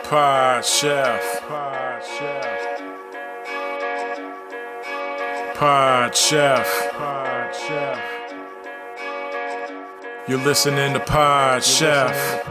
Pod Chef. Pod Chef. Pod Chef. Pod Chef. You're listening to Pod Chef.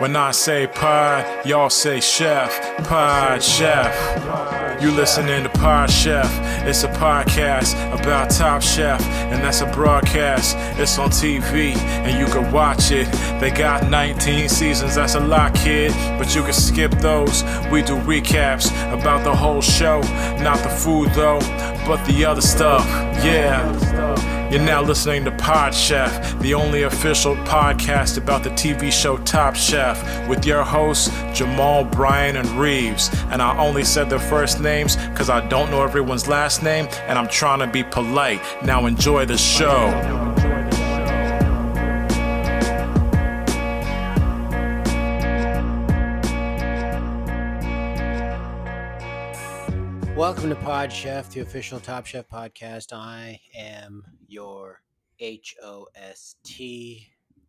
When I say pod, y'all say chef. Pod Chef. You listening to Pod Chef. It's a podcast about Top Chef, and that's a broadcast. It's on TV, and you can watch it. They got 19 seasons, that's a lot, kid, but you can skip those. We do recaps about the whole show, not the food though, but the other stuff. Yeah. You're now listening to Pod Chef, the only official podcast about the TV show Top Chef, with your hosts, Jamal, Brian, and Reeves. And I only said their first names because I don't know everyone's last name, and I'm trying to be polite. Now enjoy the show. Welcome to Pod Chef, the official Top Chef podcast. I am your HOST,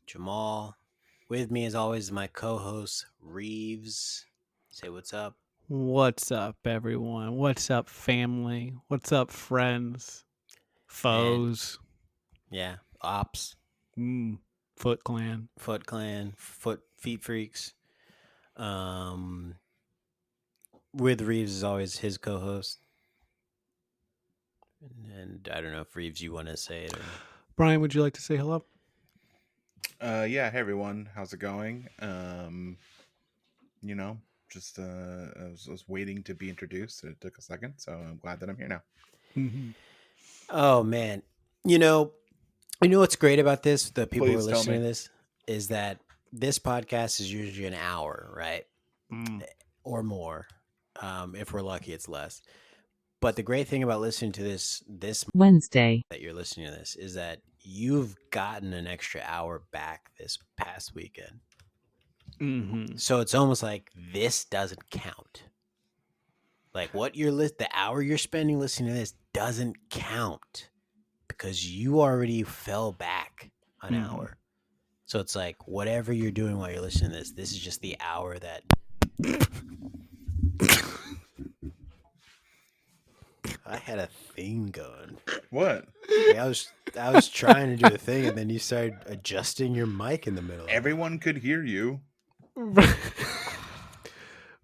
Jamal. With me, as always, is my co-host, Reeves. Say what's up. What's up, everyone? What's up, family? What's up, friends? Foes? Yeah, ops. Foot Clan. Foot Clan. Feet Freaks. With Reeves is always his co-host. And I don't know if Reeves, you want to say it or... Brian, would you like to say hello? Yeah, hey everyone, how's it going? I was waiting to be introduced. It took a second, so I'm glad that I'm here now. Mm-hmm. Oh man, you know what's great about this? The people who are Please tell listening to me. this is that this podcast is usually an hour, right, or more. If we're lucky, it's less. But the great thing about listening to this Wednesday that you're listening to this is that you've gotten an extra hour back this past weekend. Mm-hmm. So it's almost like this doesn't count. Like the hour you're spending listening to this doesn't count because you already fell back an hour. So it's like whatever you're doing while you're listening to this is just the hour that. I had a thing going. What? Like I was trying to do the thing, and then you started adjusting your mic in the middle. Everyone could hear you.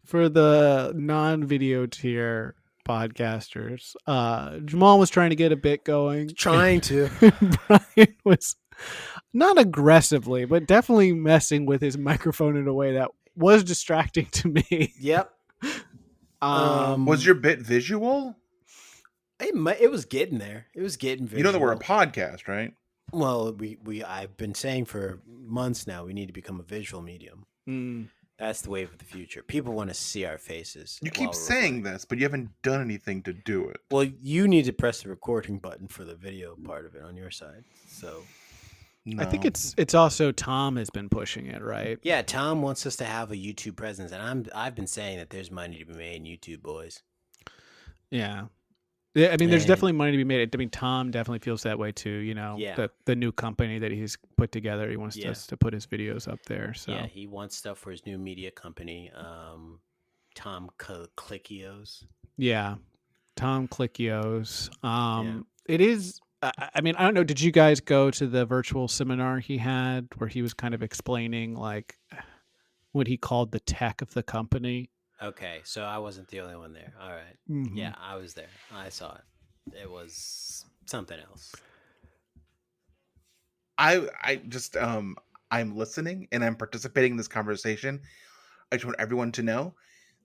For the non-video tier podcasters, Jamal was trying to get a bit going. Trying to. Brian was not aggressively, but definitely messing with his microphone in a way that was distracting to me. Yep. Was your bit visual? It was getting there. It was getting visual. You know that we're a podcast, right? Well, I've been saying for months now we need to become a visual medium. That's the wave of the future. People want to see our faces. You keep saying this, but you haven't done anything to do it. Well, you need to press the recording button for the video part of it on your side. So No. I think it's also Tom has been pushing it, right? yeah, Tom wants us to have a YouTube presence, and I've been saying that there's money to be made in YouTube, boys. Yeah. I mean, there's definitely money to be made. I mean, Tom definitely feels that way too. Yeah. The new company that he's put together, he wants us to put his videos up there. So yeah, he wants stuff for his new media company, Tom Clickios. Yeah, Tom Clickios. It is. I mean, I don't know. Did you guys go to the virtual seminar he had where he was kind of explaining like what he called the tech of the company? Okay, so I wasn't the only one there. All right. Mm-hmm. Yeah, I was there. I saw it. It was something else. I just I'm listening and I'm participating in this conversation. I just want everyone to know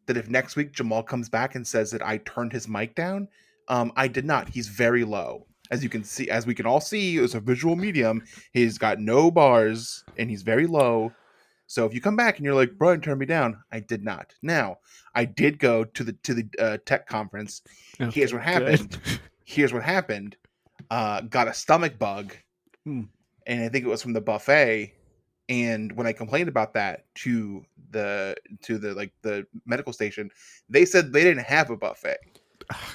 that if next week Jamal comes back and says that I turned his mic down, I did not. He's very low. As you can see, as we can all see, it's a visual medium. He's got no bars and he's very low. So if you come back and you're like, Brian, turn me down, I did not. Now, I did go to the tech conference. Okay, Here's what happened. good. Here's what happened. Got a stomach bug, and I think it was from the buffet. And when I complained about that to the medical station, they said they didn't have a buffet.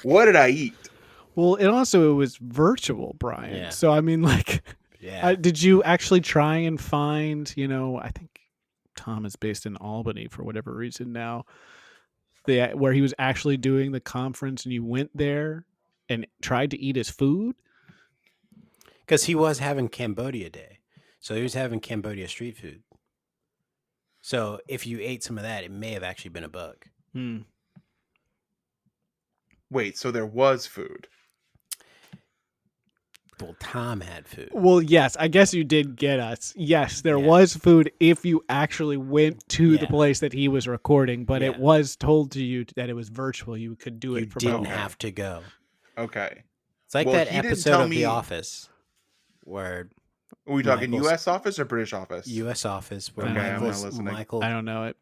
What did I eat? Well, and also it was virtual, Brian. Yeah. So I mean, like, Yeah. did you actually try and find? I think Tom is based in Albany for whatever reason now. Where he was actually doing the conference, and you went there and tried to eat his food. Because he was having Cambodia Day. So he was having Cambodia street food. So if you ate some of that, it may have actually been a bug. Wait, so there was food. Well, Tom had food. Well, yes, I guess you did get us. Yes, there was food if you actually went to the place that he was recording, but it was told to you that it was virtual. You could do it from home. You didn't have to go. Okay. It's like that episode of The Office where... Are we talking U.S. office or British office? U.S. office. Where I'm not listening. Michael... I don't know it.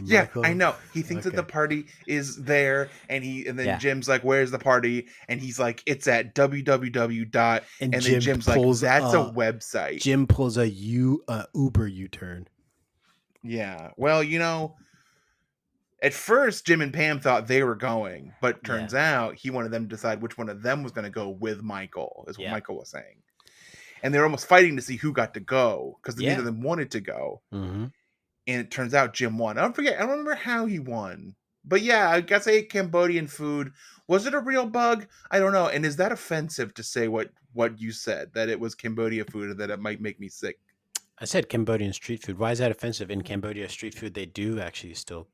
Yeah, I know. He thinks that the party is there, and then Jim's like, "Where's the party?" And he's like, "It's at www. And then Jim's like, "That's a website." Jim pulls a Uber U-turn. Yeah. Well, at first Jim and Pam thought they were going, but turns out he wanted them to decide which one of them was going to go with Michael. Is what Michael was saying, and they're almost fighting to see who got to go because neither of them wanted to go. Mm-hmm. And it turns out Jim won. I don't remember how he won. But yeah, I guess I ate Cambodian food. Was it a real bug? I don't know. And is that offensive to say what you said, that it was Cambodia food and that it might make me sick? I said Cambodian street food. Why is that offensive? In Cambodia street food, they do actually still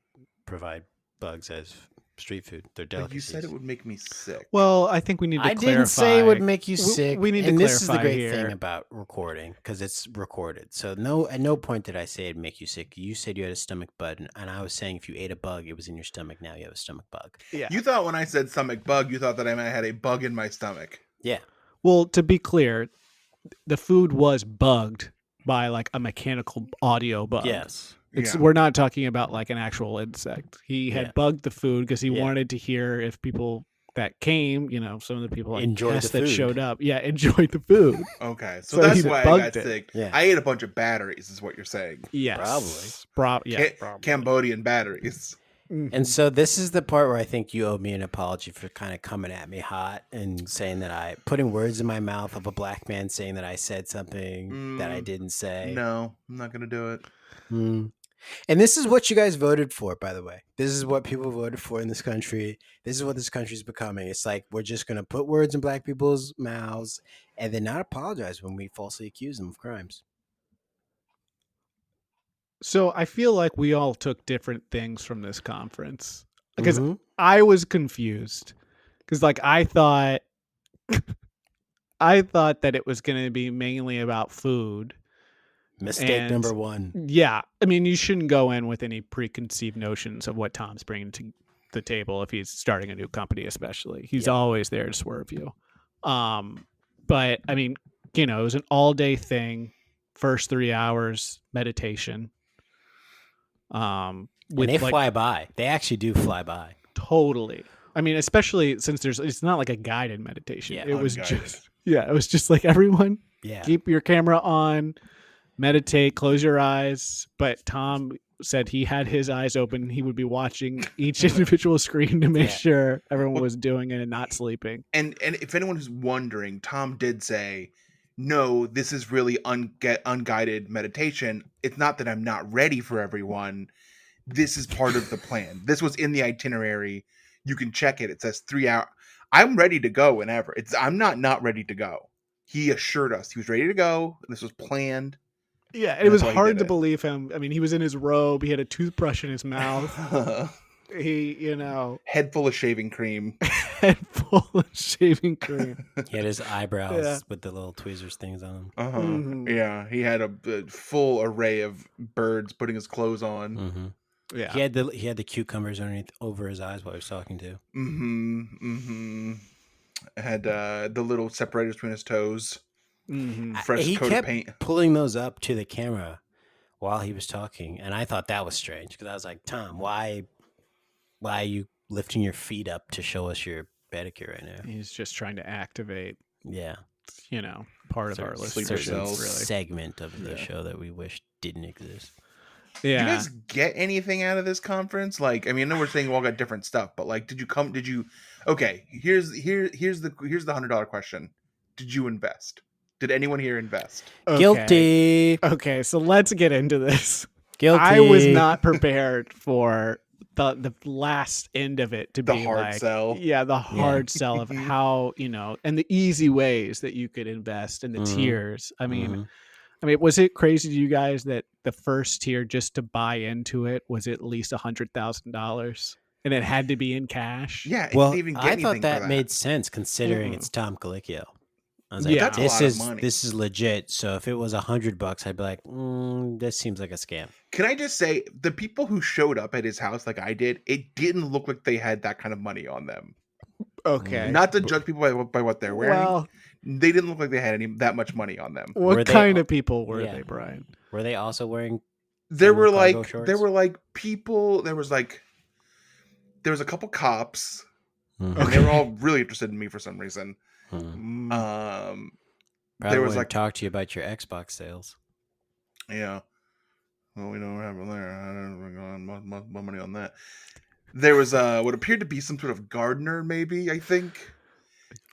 provide bugs as street food. They're delicacies. But you said it would make me sick. Well, I think we need to clarify. I didn't say it would make you sick. We need to clarify. And this is the clarify great here. thing about recording, because it's recorded. So at no point did I say it'd make you sick. You said you had a stomach bug, and I was saying if you ate a bug, it was in your stomach. Now you have a stomach bug. Yeah. You thought when I said stomach bug, you thought that I might have had a bug in my stomach. Yeah. Well, to be clear, the food was bugged by like a mechanical audio bug. Yes. We're not talking about like an actual insect. He had bugged the food because he wanted to hear if people that came, some of the people that showed up, enjoyed the food. Okay, so that's why I got sick. Yeah. I ate a bunch of batteries, is what you're saying. Yes, probably. Probably. Cambodian batteries. And so this is the part where I think you owe me an apology for kind of coming at me hot and saying that putting words in my mouth of a black man saying that I said something that I didn't say. No, I'm not going to do it. And this is what you guys voted for, by the way. This is what people voted for in this country. This is what this country is becoming. It's like we're just going to put words in black people's mouths and then not apologize when we falsely accuse them of crimes. So I feel like we all took different things from this conference because I was confused because I thought that it was going to be mainly about food. Mistake number one. Yeah. I mean, you shouldn't go in with any preconceived notions of what Tom's bringing to the table if he's starting a new company, especially. He's always there to swerve you. But I mean, it was an all-day thing, first 3 hours meditation. And they fly by. They actually do fly by. Totally. I mean, especially since it's not like a guided meditation. Yeah, it was just like everyone keep your camera on, meditate, close your eyes. But Tom said he had his eyes open. He would be watching each individual screen to make sure everyone was doing it and not sleeping. And if anyone is wondering, Tom did say, no, this is really unguided meditation. It's not that I'm not ready for everyone. This is part of the plan. This was in the itinerary. You can check it. It says 3 hours. I'm ready to go whenever. I'm not ready to go. He assured us he was ready to go. This was planned. Yeah, it was hard to believe him. I mean, he was in his robe. He had a toothbrush in his mouth. He, head full of shaving cream. Head full of shaving cream. He had his eyebrows with the little tweezers things on them. Yeah, he had a full array of birds putting his clothes on. Yeah, he had the cucumbers over his eyes while he was talking to. Had the little separators between his toes. Fresh coat of paint. He kept pulling those up to the camera while he was talking, and I thought that was strange because I was like, Tom, why are you lifting your feet up to show us your pedicure right now? He's just trying to activate. Yeah, part of our sleeper cells. Really. Segment of the show that we wish didn't exist. Yeah. Did you guys get anything out of this conference? I know we're saying we all got different stuff, but okay, here's the $100 question. Did you invest? Did anyone here invest? Okay. Guilty. Okay, so let's get into this. Guilty. I was not prepared for the last end of it to The be hard like, sell. yeah, the hard sell of how, and the easy ways that you could invest and the tiers. I mean, was it crazy to you guys that the first tier just to buy into it was at least $100,000 and it had to be in cash? Yeah, it Well, didn't even get I anything thought for that that. made sense considering it's Tom Colicchio. I was like, Yeah. That's a lot of money. This is legit. So if it was $100, I'd be like, this seems like a scam. Can I just say, the people who showed up at his house like I did, it didn't look like they had that kind of money on them. Okay. Not to judge people by what they're wearing. Well, They didn't look like they had that much money on them. what Were they kind all- of people were Yeah. they, Brian? Were they also wearing? There were cargo like shorts? people. There was a couple cops, Mhm. and they were all really interested in me for some reason. Mhm. Um, Probably there was wanted like to talk to you about your Xbox sales. Yeah. Well, we don't have it there. I don't know my money on that. There was what appeared to be some sort of gardener, maybe, I think.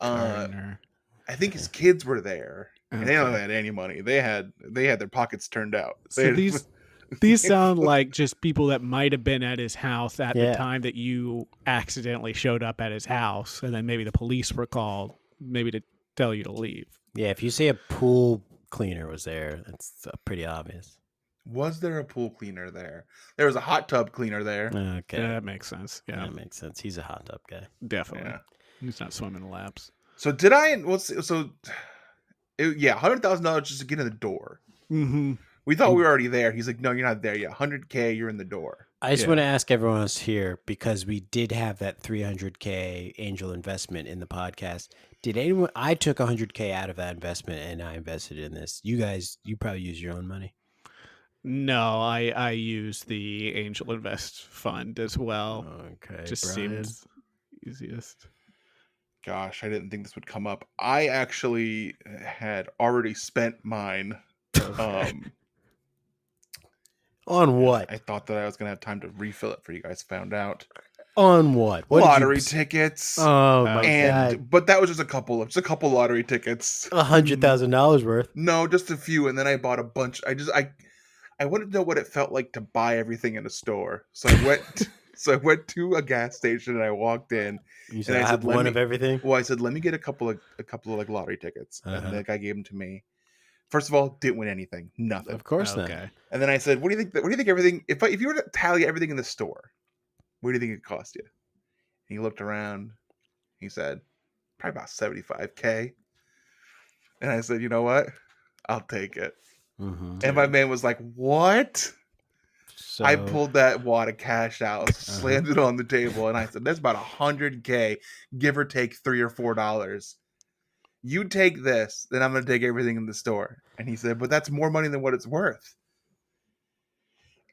Gardener. I think his kids were there. And they don't Okay. have any money. They had their pockets turned out. So these sound like just people that might have been at his house at the time that you accidentally showed up at his house, and then maybe the police were called, maybe to tell you to leave. Yeah, if you say a pool cleaner was there, that's pretty obvious. Was there a pool cleaner there? There was a hot tub cleaner there. Okay, Yeah, that makes sense. Yeah, that makes sense. He's a hot tub guy. definitely. Yeah. He's not swimming laps. So did I? $100,000 just to get in the door. Mm-hmm. We thought we were already there. He's like, no, you're not there yet. $100K, you're in the door. I just Yeah. want to ask everyone else here, because we did have that $300K angel investment in the podcast. Did anyone? I took $100K out of that investment and I invested in this. You guys, you probably use your own money. No, I use the Angel Invest Fund as well. Okay, Just Brian. seems easiest. Gosh, I didn't think this would come up. I actually had already spent mine. On what? I thought that I was gonna have time to refill it for you guys. Found out On what? What did you lottery s- tickets. Oh my god! But that was just a couple lottery tickets. $100,000 worth. No, just a few, and then I bought a bunch. I wanted to know what it felt like to buy everything in a store. So I went. So I went to a gas station and I walked in. You said I I said, have "Let one me-" of everything. Well, I said, let me get a couple of like lottery tickets, Uh-huh. and the guy gave them to me. First of all, didn't win anything, nothing. Of course not. Okay. And then I said, "What do you think? What do you think everything? If you were to tally everything in the store, what do you think it cost you?" And he looked around. He said, "Probably about $75K." And I said, "You know what? I'll take it." Mm-hmm. And my man was like, "What?" So I pulled that wad of cash out, slammed it on the table, and I said, "That's about $100K, give or take $3 or $4. You take this, then I'm going to take everything in the store." And he said, "But that's more money than what it's worth."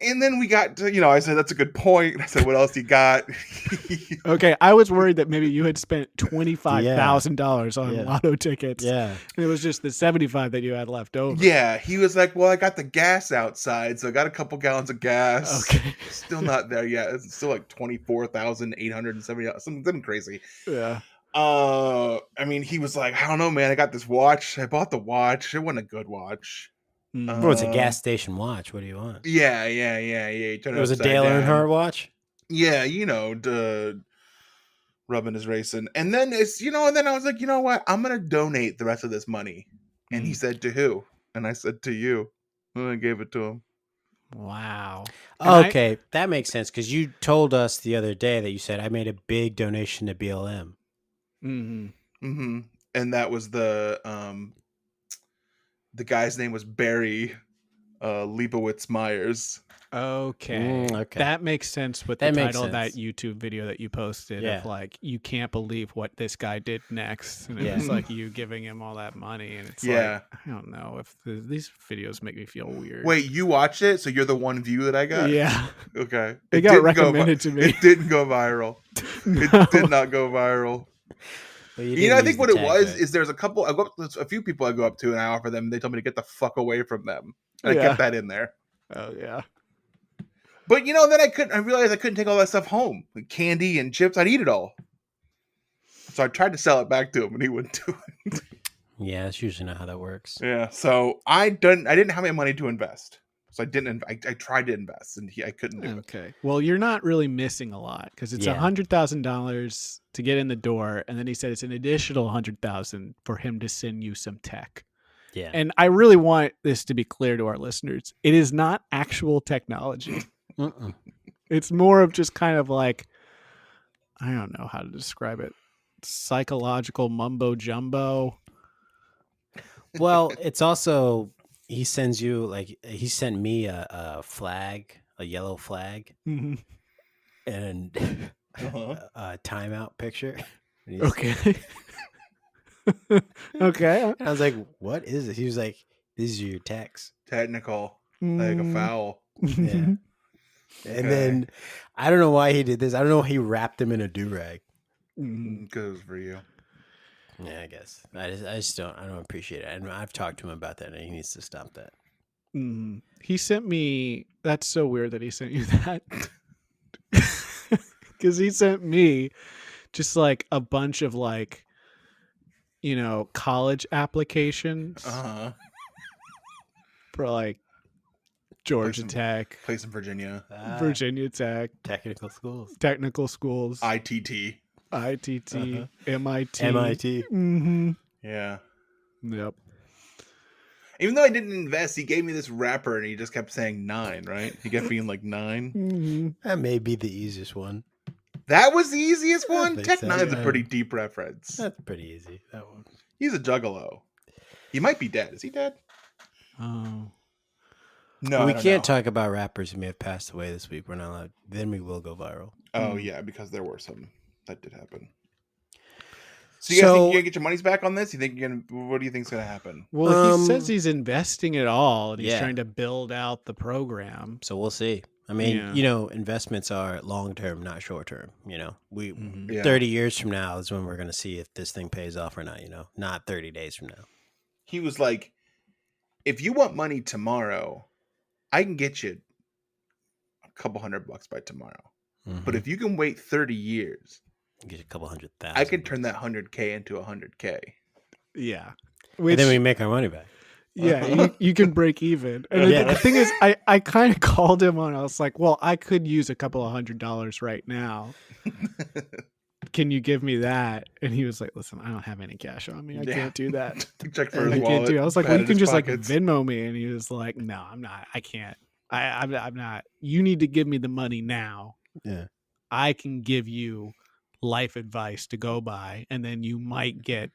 And then we got to, I said, "That's a good point." I said, "What else you got?" Okay, I was worried that maybe you had spent $25,000 on Yeah. lotto tickets. yeah, And it was just the 75 that you had left over. Yeah, he was like, "Well, I got the gas outside, so I got a couple gallons of gas." Okay. Still not there yet. It's still like $24,870, something crazy. Yeah. I mean, he was like, "I don't know, man. I got this watch. I bought the watch. It wasn't a good watch." Mm. well, it's a gas station watch. What do you want? Yeah. He turned It was a upside Dale down. Earnhardt watch. Yeah, rubbing his racing. And then and then I was like, "You know what? I'm gonna donate the rest of this money." And he said, "To who?" And I said, "To you." And I gave it to him. Wow. And Okay, that makes sense, because you told us the other day that you said I made a big donation to BLM. Mm-hmm. And that was the guy's name was Barry Leibowitz Myers. Okay. Okay. That makes sense with the That makes title of that sense. YouTube video that you posted Yeah. of like, you can't believe what this guy did next. And it Yeah. was like you giving him all that money. And it's Yeah. like, I don't know if these videos make me feel weird. Wait, you watched it? So you're the one view that I got? Yeah. Okay. It got didn't recommended to me. It didn't go viral. No. It did not go viral. Well, You know, I didn't think use what the it tag was for is there's a few people I go up to and I offer them. They told me to get the fuck away from them. And I Yeah. kept that in there. Oh, yeah. But then I realized I couldn't take all that stuff home. Like candy and chips, I'd eat it all. So I tried to sell it back to him and he wouldn't do it. Yeah, that's usually not how that works. Yeah. So I didn't have any money to invest. So I didn't. I tried to invest, and I couldn't do it. Okay. Well, you're not really missing a lot because it's Yeah. $100,000 to get in the door, and then he said it's an additional $100,000 for him to send you some tech. Yeah. And I really want this to be clear to our listeners. It is not actual technology. It's more of just kind of like, I don't know how to describe it. Psychological mumbo jumbo. Well, it's also he sends you like he sent me a flag, a yellow flag, Mhm. and a timeout picture. And he's- Okay. Okay. I was like, "What is it?" He was like, "These are your texts." Technical, like a foul. Yeah. Okay. And then I don't know why he did this. I don't know why he wrapped them in a do rag. Because it was for you. Yeah, I guess I just don't appreciate it. And I've talked to him about that, and he needs to stop that. He sent me. That's so weird that he sent you that. Because he sent me just like a bunch of like, college applications for like Georgia Tech, Place in Virginia. Virginia Tech, Technical schools, technical schools, ITT. ITT, MIT. MIT. Mm-hmm. Yeah. Yep. Even though I didn't invest, he gave me this wrapper and he just kept saying 9, right? He kept being like 9. Mm-hmm. That may be the easiest one. That was the easiest one? think Tech so, 9's a yeah. pretty deep reference. That's pretty easy. That one. He's a juggalo. He might be dead. Is he dead? Oh. No, we I don't can't know. talk about rappers who may have passed away this week. We're not allowed. Then we will go viral. Oh, yeah, because there were some. That did happen. So you guys think you're going to get your monies back on this? You think you're going to... What do you think's going to happen? Well, he says he's investing it all and he's yeah. trying to build out the program. So we'll see. I mean, Yeah. Investments are long term, not short term. We Yeah. 30 years from now is when we're going to see if this thing pays off or not. Not 30 days from now. He was like, if you want money tomorrow, I can get you a couple $100 by tomorrow. But if you can wait 30 years, get you a couple $100,000. I can turn that 100K into 100K. Yeah. And then we make our money back. Yeah, you can break even. And the thing is, I kind of called him on. I was like, well, I could use a couple of $100 right now. Can you give me that? And he was like, listen, I don't have any cash on me. I can't do that. Check for his wallet. I was like, well, you can just pockets. like Venmo me. And he was like, no, I'm not. I can't. I'm not. You need to give me the money now. Yeah. I can give you life advice to go by, and then you might get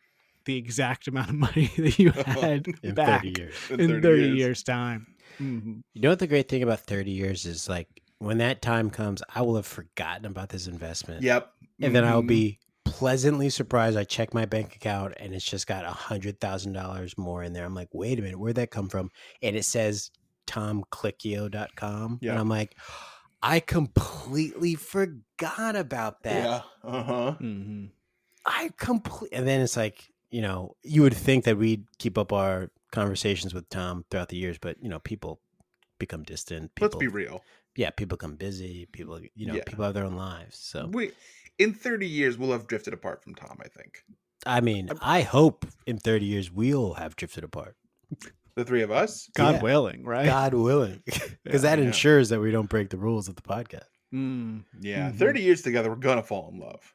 the exact amount of money that you had in back 30 years. in 30 years time. Mm-hmm. You know what the great thing about 30 years is? Like, when that time comes, I will have forgotten about this investment. Yep. And then I'll be pleasantly surprised. I check my bank account and it's just got $100,000 more in there. I'm like, wait a minute, where'd that come from? And it says TomClickio.com. Yeah. And I'm like, I completely forgot about that. Yeah. Mm-hmm. And then it's like, you would think that we'd keep up our conversations with Tom throughout the years, but people become distant. Let's be real. Yeah, people become busy. People, people have their own lives. So in 30 years, we'll have drifted apart from Tom, I think. I mean, I hope in 30 years we'll have drifted apart. The three of us? God willing, right? God willing. Because that ensures that we don't break the rules of the podcast. Yeah. 30 years together, we're going to fall in love.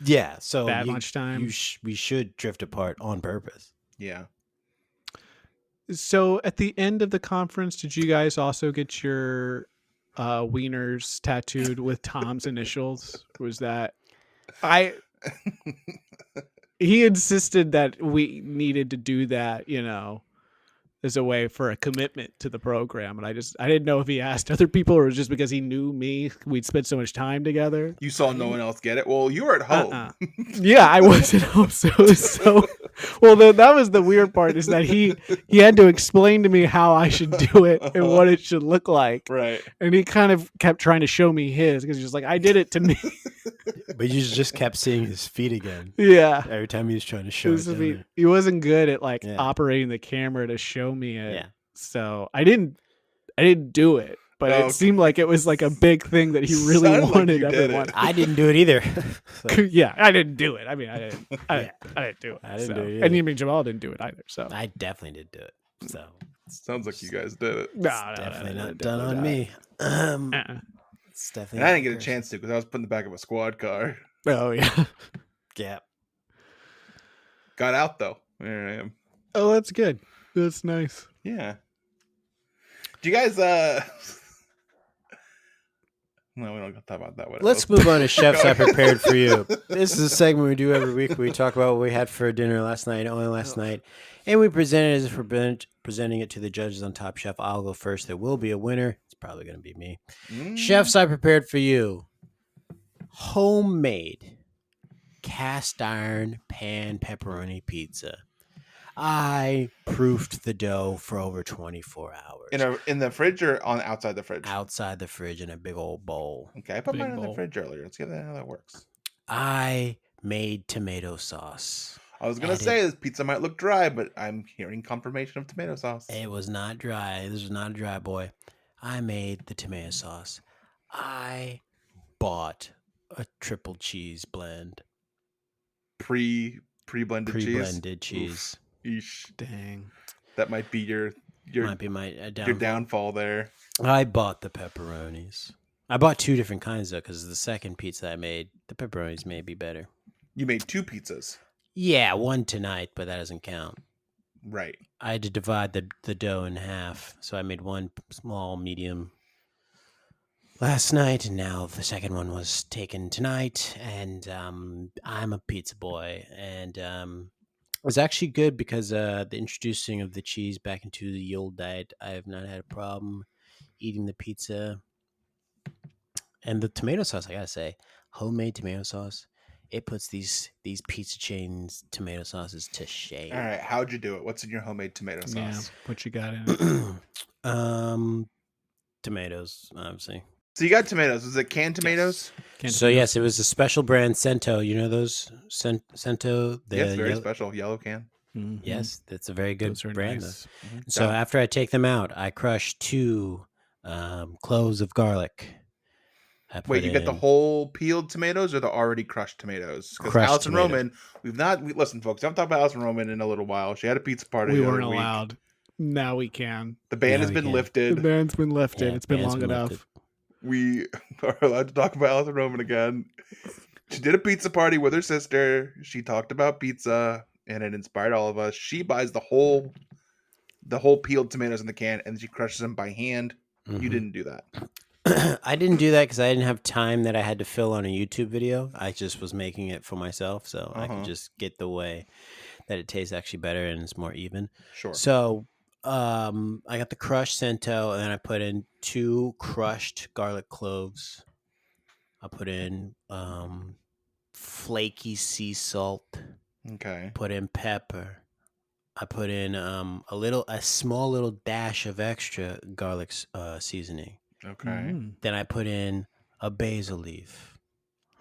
Yeah. So that much time. We should drift apart on purpose. Yeah. So at the end of the conference, did you guys also get your wieners tattooed with Tom's initials? Was that he insisted that we needed to do that, as a way for a commitment to the program. And I didn't know if he asked other people or it was just because he knew me. We'd spent so much time together. You saw no one else get it? Well, you were at home. Yeah, I was at home. Well, that was the weird part, is that he had to explain to me how I should do it and what it should look like. Right. And he kind of kept trying to show me his, because he was like, I did it to me. But you just kept seeing his feet again. Yeah. Every time he was trying to show it. He wasn't good at operating the camera to show me it. Yeah. So I didn't do it. but Oh, it seemed like it was like a big thing that he really Sounded like wanted you did everyone. it. I didn't do it either. So, Yeah, I didn't do it. I mean, I didn't do it. I didn't do it And either. you mean Jamal didn't do it either. So I definitely did do it. So Sounds like you guys did it. no, definitely no, not done on not. me. It's And definitely. I didn't get a cursed. chance to because I was put in the back of a squad car. Oh yeah. Yeah. Got out though. There I am. Oh, that's good. That's nice. Yeah. Do you guys No, we don't talk about that. What Let's else? move on to Chefs I Prepared for You. This is a segment we do every week where we talk about what we had for dinner last night, only last night. And we present it as if we're presenting it to the judges on Top Chef. I'll go first. There will be a winner. It's probably going to be me. Chefs I Prepared for You. Homemade cast iron pan pepperoni pizza. I proofed the dough for over 24 hours. In the fridge or on outside the fridge? Outside the fridge in a big old bowl. Okay, I put Big mine in the bowl. fridge earlier. Let's get how that works. I made tomato sauce. I was gonna Added- say this pizza might look dry, but I'm hearing confirmation of tomato sauce. It was not dry. This was not a dry boy. I made the tomato sauce. I bought a triple cheese blend. Pre-blended cheese. Pre-blended cheese. Eesh. Dang. That might be your Might be my your downfall. downfall there. I bought the pepperonis. I bought two different kinds though, because the second pizza I made, the pepperonis may be better. You made 2 pizzas. Yeah, one tonight, but that doesn't count. Right. I had to divide the dough in half, so I made one small, medium last night, and now the second one was taken tonight. And I'm a pizza boy, and it was actually good because the introducing of the cheese back into the old diet, I have not had a problem eating the pizza. And the tomato sauce, I gotta say, homemade tomato sauce, it puts these pizza chains tomato sauces to shame. All right. How'd you do it? What's in your homemade tomato sauce? Yeah. What you got in it? Tomatoes, obviously. So you got tomatoes. Was it canned tomatoes? Can't So do yes, it was a special brand Cento. You know those Cento? The Yes, very yellow- special yellow can. that. Mhm. Yes, that's a very good Those are brand. nice. So Yeah. after I take them out, I crush 2 cloves of garlic. I Wait, put you get the in- whole peeled tomatoes or the already crushed tomatoes? Because Crushed Alison tomatoes. Roman, listen, folks. I haven't talked about Alison Roman in a little while. She had a pizza party. We the other weren't week. allowed. Now we can. The ban Now has we been can. The lifted. band's been lifted. Yeah, It's been band's long been enough. lifted. We are allowed to talk about Alison Roman again. She did a pizza party with her sister. She talked about pizza, and it inspired all of us. She buys the whole peeled tomatoes in the can, and she crushes them by hand. You Mhm. didn't do that. I didn't do that because I didn't have time that I had to fill on a YouTube video. I just was making it for myself, so I could just get the way that it tastes actually better and it's more even. Sure. So I got the crushed Cento, and then I put in 2 crushed garlic cloves. I put in flaky sea salt. Okay. Put in pepper. I put in a small little dash of extra garlic seasoning. Okay. Mm. Then I put in a basil leaf.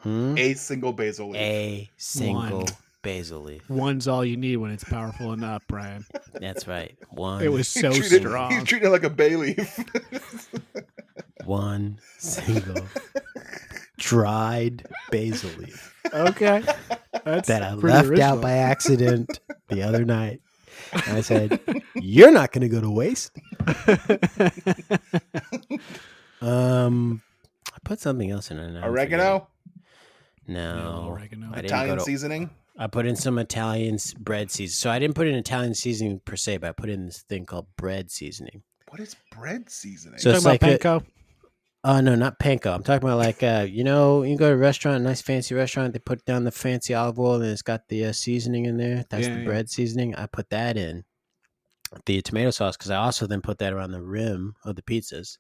A single basil leaf. A single One. basil leaf. One's all you need when it's powerful enough, Brian. That's right. One. It was so He's strong. treating it like a bay leaf. One single dried basil leaf Okay. That's that I pretty left original. out by accident the other night. And I said, "You're not going to go to waste." I put something else in it. now I'm Oregano, forgetting. No, oregano. I didn't Italian go to- seasoning. I put in some Italian bread seasoning. So I didn't put in Italian seasoning per se, but I put in this thing called bread seasoning. What is bread seasoning? So it's Talking like about panko. Oh no, not panko. I'm talking about like you know, you go to a restaurant, a nice fancy restaurant. They put down the fancy olive oil, and it's got the seasoning in there. That's Yeah, the yeah. bread seasoning. I put that in the tomato sauce because I also then put that around the rim of the pizzas.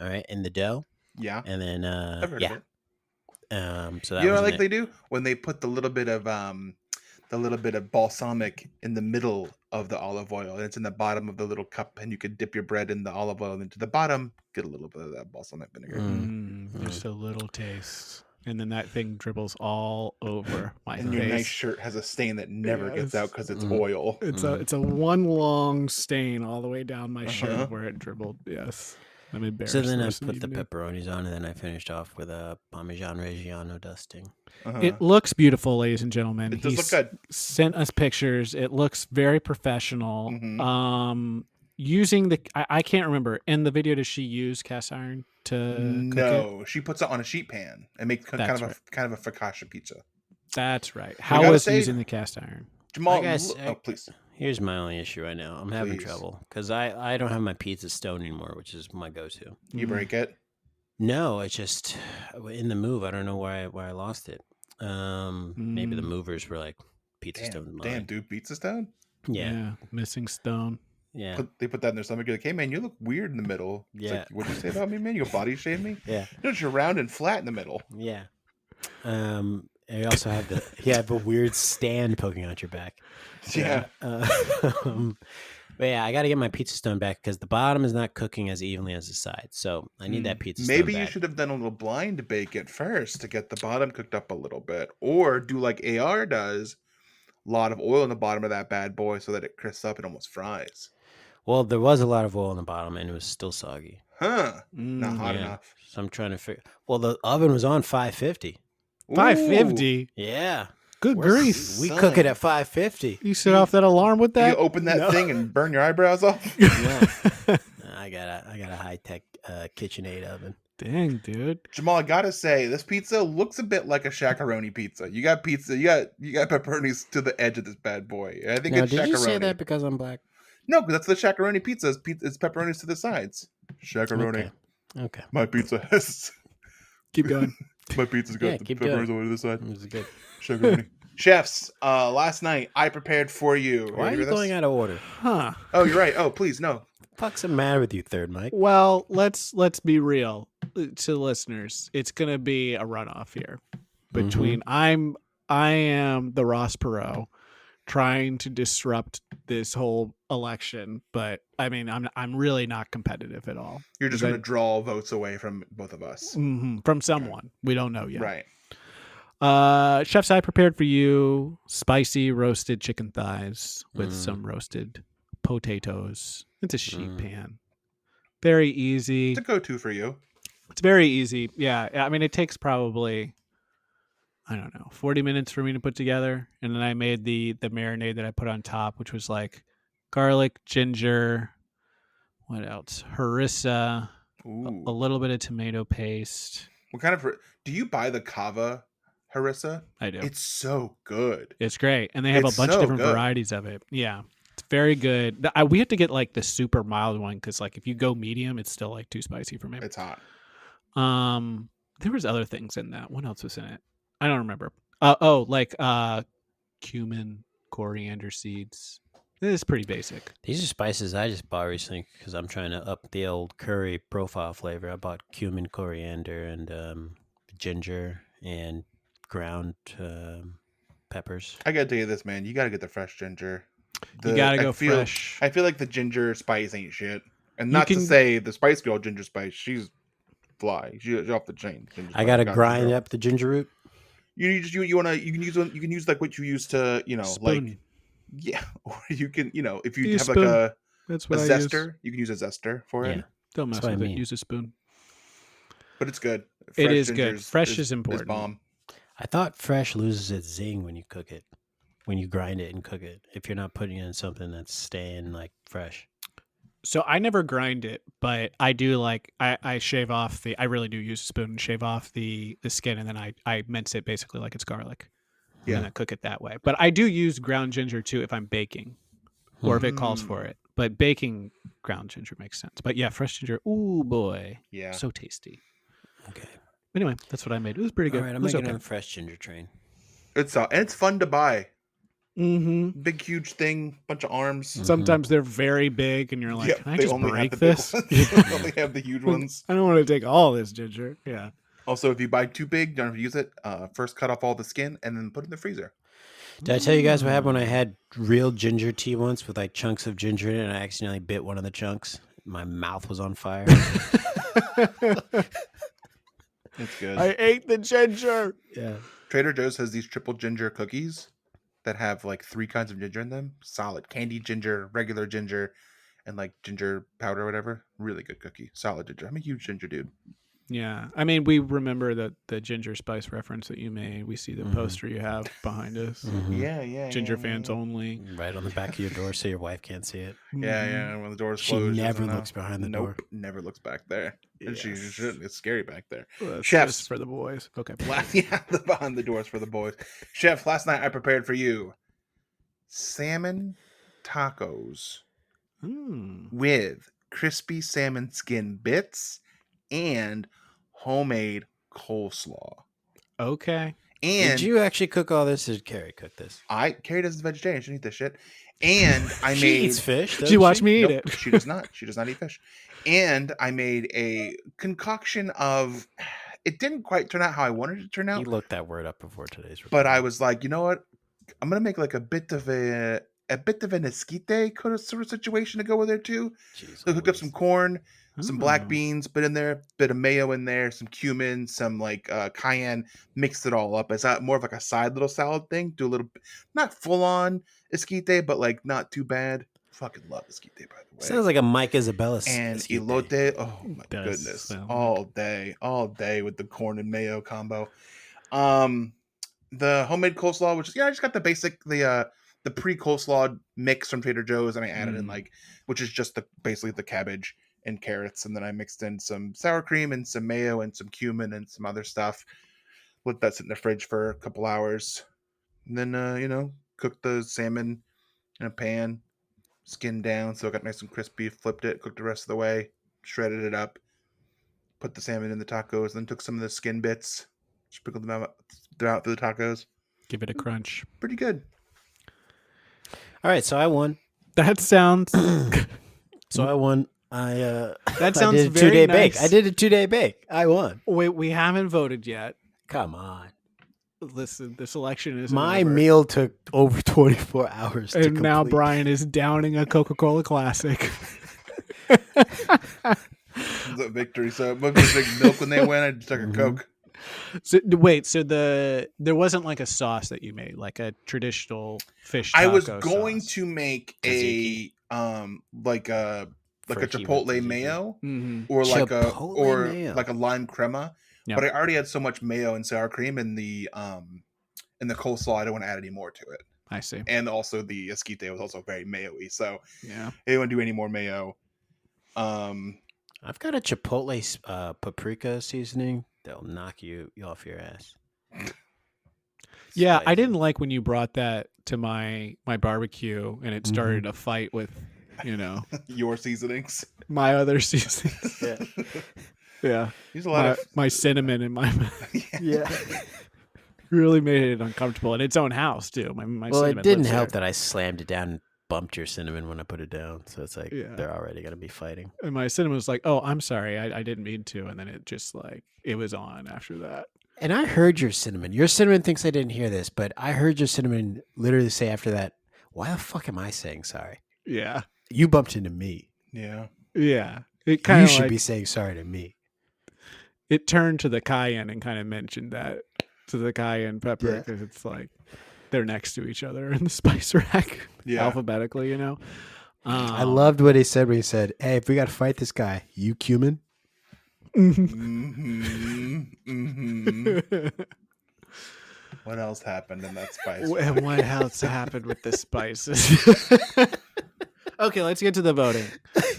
All right, in the dough, Yeah, and then I've heard of it. so that You know was what in like it. they do when they put the little bit of balsamic in the middle of the olive oil, and it's in the bottom of the little cup, and you could dip your bread in the olive oil, and into the bottom get a little bit of that balsamic vinegar. Just a little taste. And then that thing dribbles all over my And face. your nice shirt has a stain that never gets out because it's oil. It's a one long stain all the way down my Uh-huh. shirt where it dribbled. Yes. I'm embarrassed. So then the I rest of put the evening. pepperonis on, and then I finished off with a Parmesan Reggiano dusting. It looks beautiful, ladies and gentlemen. It does He look good. sent us pictures. It looks very professional. Mhm. Using I can't remember. In the video, does she use cast iron to cook it? No, she puts it on a sheet pan and makes kind That's of right. a focaccia pizza. That's right. I How gotta was say- using the cast iron? Jamal, I- please. Here's my only issue right now. I'm having Please. trouble because I don't have my pizza stone anymore, which is my go-to. You break it. No, it's just in the move. I don't know why I lost it. Maybe the movers were like pizza stone's mine. Damn, dude, pizza stone. Yeah. Missing stone. Yeah. They put that in their stomach. You're like, hey man, you look weird in the middle. It's Yeah. like, what'd you say about me, man? You body shame me? Yeah. No, you're round and flat in the middle. Yeah. I also have a weird stand poking out your back. Yeah. But yeah, I got to get my pizza stone back because the bottom is not cooking as evenly as the side. So I need that pizza stone Maybe you back. should have done a little blind bake it first to get the bottom cooked up a little bit, or do like AR does, a lot of oil in the bottom of that bad boy so that it crisps up and almost fries. Well, there was a lot of oil on the bottom and it was still soggy. Huh? Not hot Yeah. enough. So I'm trying to figure. Well, the oven was on 550. 550. Yeah. Good grief. We Son. cook it at 550. You set off that alarm with You that? open that thing and burn your eyebrows off. No. I got a high tech KitchenAid oven. Dang, dude. Jamal, I gotta say, this pizza looks a bit like a shakaroni pizza. You got pizza, you got pepperonis to the edge of this bad boy. I think Now, it's did shakaroni. you say that because I'm black? No, because that's the shakaroni pizza. It's pepperonis to the sides. Shakaroni. Okay. My pizza has. Keep going. My pizza's got Yeah, the keep pepperonis going. over to the side. This is good. Shakaroni. Chefs, last night I prepared for you. Why are you going out of order? Huh. Oh, you're right. Oh, please, no. Fuck's the matter with you, Third Mike? Well, let's be real to listeners. It's gonna be a runoff here between I am the Ross Perot trying to disrupt this whole election, but I mean I'm really not competitive at all. You're just going to draw votes away from both of us. From someone we don't know yet. Right. Chefs, I prepared for you spicy roasted chicken thighs with some roasted potatoes. It's a sheet pan. Very easy. It's a go-to for you. It's very easy. Yeah. I mean, it takes probably, I don't know, 40 minutes for me to put together. And then I made the marinade that I put on top, which was like garlic, ginger, what else? Harissa, Ooh. a little bit of tomato paste. What kind of... Do you buy the Kava harissa? I do. It's so good. It's great. And they have It's a bunch of so different good. varieties of it. Yeah. It's very good. We have to get like the super mild one because like if you go medium, it's still like too spicy for me. It's hot. There was other things in that. What else was in it? I don't remember. Cumin, coriander seeds. It is pretty basic. These are spices I just bought recently because I'm trying to up the old curry profile flavor. I bought cumin, coriander, and ginger and ground peppers. I gotta tell you this, man. You gotta get the fresh ginger. You gotta go fresh. I feel like the ginger spice ain't shit. And You not to can- say the Spice Girl ginger spice, she's fly. She's off the chain. Ginger I spice, gotta got grind ginger. up the ginger root. You can use like what you use to Spoon. like yeah, or you can if you Use have spoon. like That's a what I use. zester, you can use a zester for it. Yeah. Don't mess That's what with I it. mean. Use a spoon. But it's good. It is ginger good. Fresh is important. bomb. I thought fresh loses its zing when you cook it, when you grind it and cook it. If you're not putting it in something that's staying like fresh. So I never grind it, but I do like I shave off I really do use a spoon and shave off the skin, and then I mince it basically like it's garlic. Yeah. And I cook it that way. But I do use ground ginger too if I'm baking, or if it calls for it. But baking ground ginger makes sense. But yeah, fresh ginger. Ooh boy, Yeah. so tasty. Okay. Anyway, that's what I made. It was pretty good. All right, It I'm was making okay. on the fresh ginger train. It's fun to buy. Mm-hmm. Big huge thing, bunch of arms. Sometimes they're very big, and you're like, can I they just only break have the big this? ones. They only have the huge ones. I don't want to take all this ginger. Yeah. Also, if you buy too big, don't have to use it. First cut off all the skin and then put it in the freezer. Did I tell you guys what happened when I had real ginger tea once with like chunks of ginger in it and I accidentally bit one of the chunks? My mouth was on fire. It's good. I ate the ginger. Yeah. Trader Joe's has these triple ginger cookies that have like 3 kinds of ginger in them. Solid. Candied ginger, regular ginger, and like ginger powder or whatever. Really good cookie. Solid ginger. I'm a huge ginger dude. Yeah, I mean, we remember the ginger spice reference that you made. We see the poster you have behind us. Yeah. Ginger fans only. Right on the back of your door so your wife can't see it. Yeah. When the door's She closed, never looks behind the door. Never looks back there. And she Yes. shouldn't. It's scary back there. Well, that's Chefs. just for the boys. Okay. The behind the doors for the boys. Chef, last night I prepared for you salmon tacos with crispy salmon skin bits and homemade coleslaw. Okay. And did you actually cook all this, or did Carrie cook this? Carrie doesn't vegetarian. She doesn't eat this shit. And I She made eats fish. Did you watch me eat Nope, it? she does not. She does not eat fish. And I made a concoction of. It didn't quite turn out how I wanted it to turn You out. looked that word up before today's recording. But I was like, you know what? I'm gonna make like a bit of an esquite kind of sort of situation to go with there too. Jeez, So I cooked up some corn, some black Ooh. beans, put in there, bit of mayo in there, some cumin, some like cayenne, mixed it all up. It's more of like a side little salad thing. Do a little, not full on esquite, but like not too bad. Fucking love esquite, by the way. Sounds like a Mike Isabella And esquite. elote, oh my Does goodness, sound all day with the corn and mayo combo. The homemade coleslaw, which is I just got the basic the pre-coleslaw mix from Trader Joe's, and I added in like, which is just basically the cabbage and carrots, and then I mixed in some sour cream and some mayo and some cumin and some other stuff. Let that sit in the fridge for a couple hours, and then cooked the salmon in a pan, skinned down so it got nice and crispy. Flipped it, cooked the rest of the way, shredded it up, put the salmon in the tacos, then took some of the skin bits, sprinkled them out through the tacos. Give it a crunch. Pretty good. All right, so I won. That sounds. So I won. That I sounds did a very 2-day nice. bake. I did a 2-day bake. I won. Wait, we haven't voted yet. Come on. Listen, this election is My meal took over 24 hours to and complete. now Brian is downing a Coca-Cola Classic. The victory. So I was drink milk when they win. I just took a Coke. So wait, so there wasn't like a sauce that you made, like a traditional fish taco I was going sauce. to make Tzatziki. like a Freaky chipotle with tzatziki. mayo Mhm. or Chipotle mayo. like a lime crema. Yep. But I already had so much mayo and sour cream in the coleslaw. I don't want to add any more to it. I see. And also the esquite was also very mayo-y, so Yeah. I didn't want to do any more mayo. I've got a chipotle paprika seasoning that'll knock you off your ass. Yeah, I Spicy. didn't like when you brought that to my barbecue and it started a fight with, Your seasonings. my other seasonings. Yeah. Yeah. There's a lot My cinnamon in my mouth Yeah. really made it uncomfortable in its own house too. My Well, cinnamon it didn't lives help there. that I slammed it down and bumped your cinnamon when I put it down. So it's like Yeah. they're already going to be fighting. And my cinnamon was like, "Oh, I'm sorry, I didn't mean to," and then it just like it was on after that. And I heard your cinnamon. Your cinnamon thinks I didn't hear this, but I heard your cinnamon literally say after that, "Why the fuck am I saying sorry? Yeah, You bumped into me. Yeah. yeah. It kind You of should like be saying sorry to me." it turned to the cayenne and kind of mentioned that to the cayenne pepper Yeah. because it's like they're next to each other in the spice rack Yeah. alphabetically. I loved what he said when he said, "Hey, if we got to fight this guy, you cumin?" What else happened in that spice? What else happened with the spices? Okay, let's get to the voting.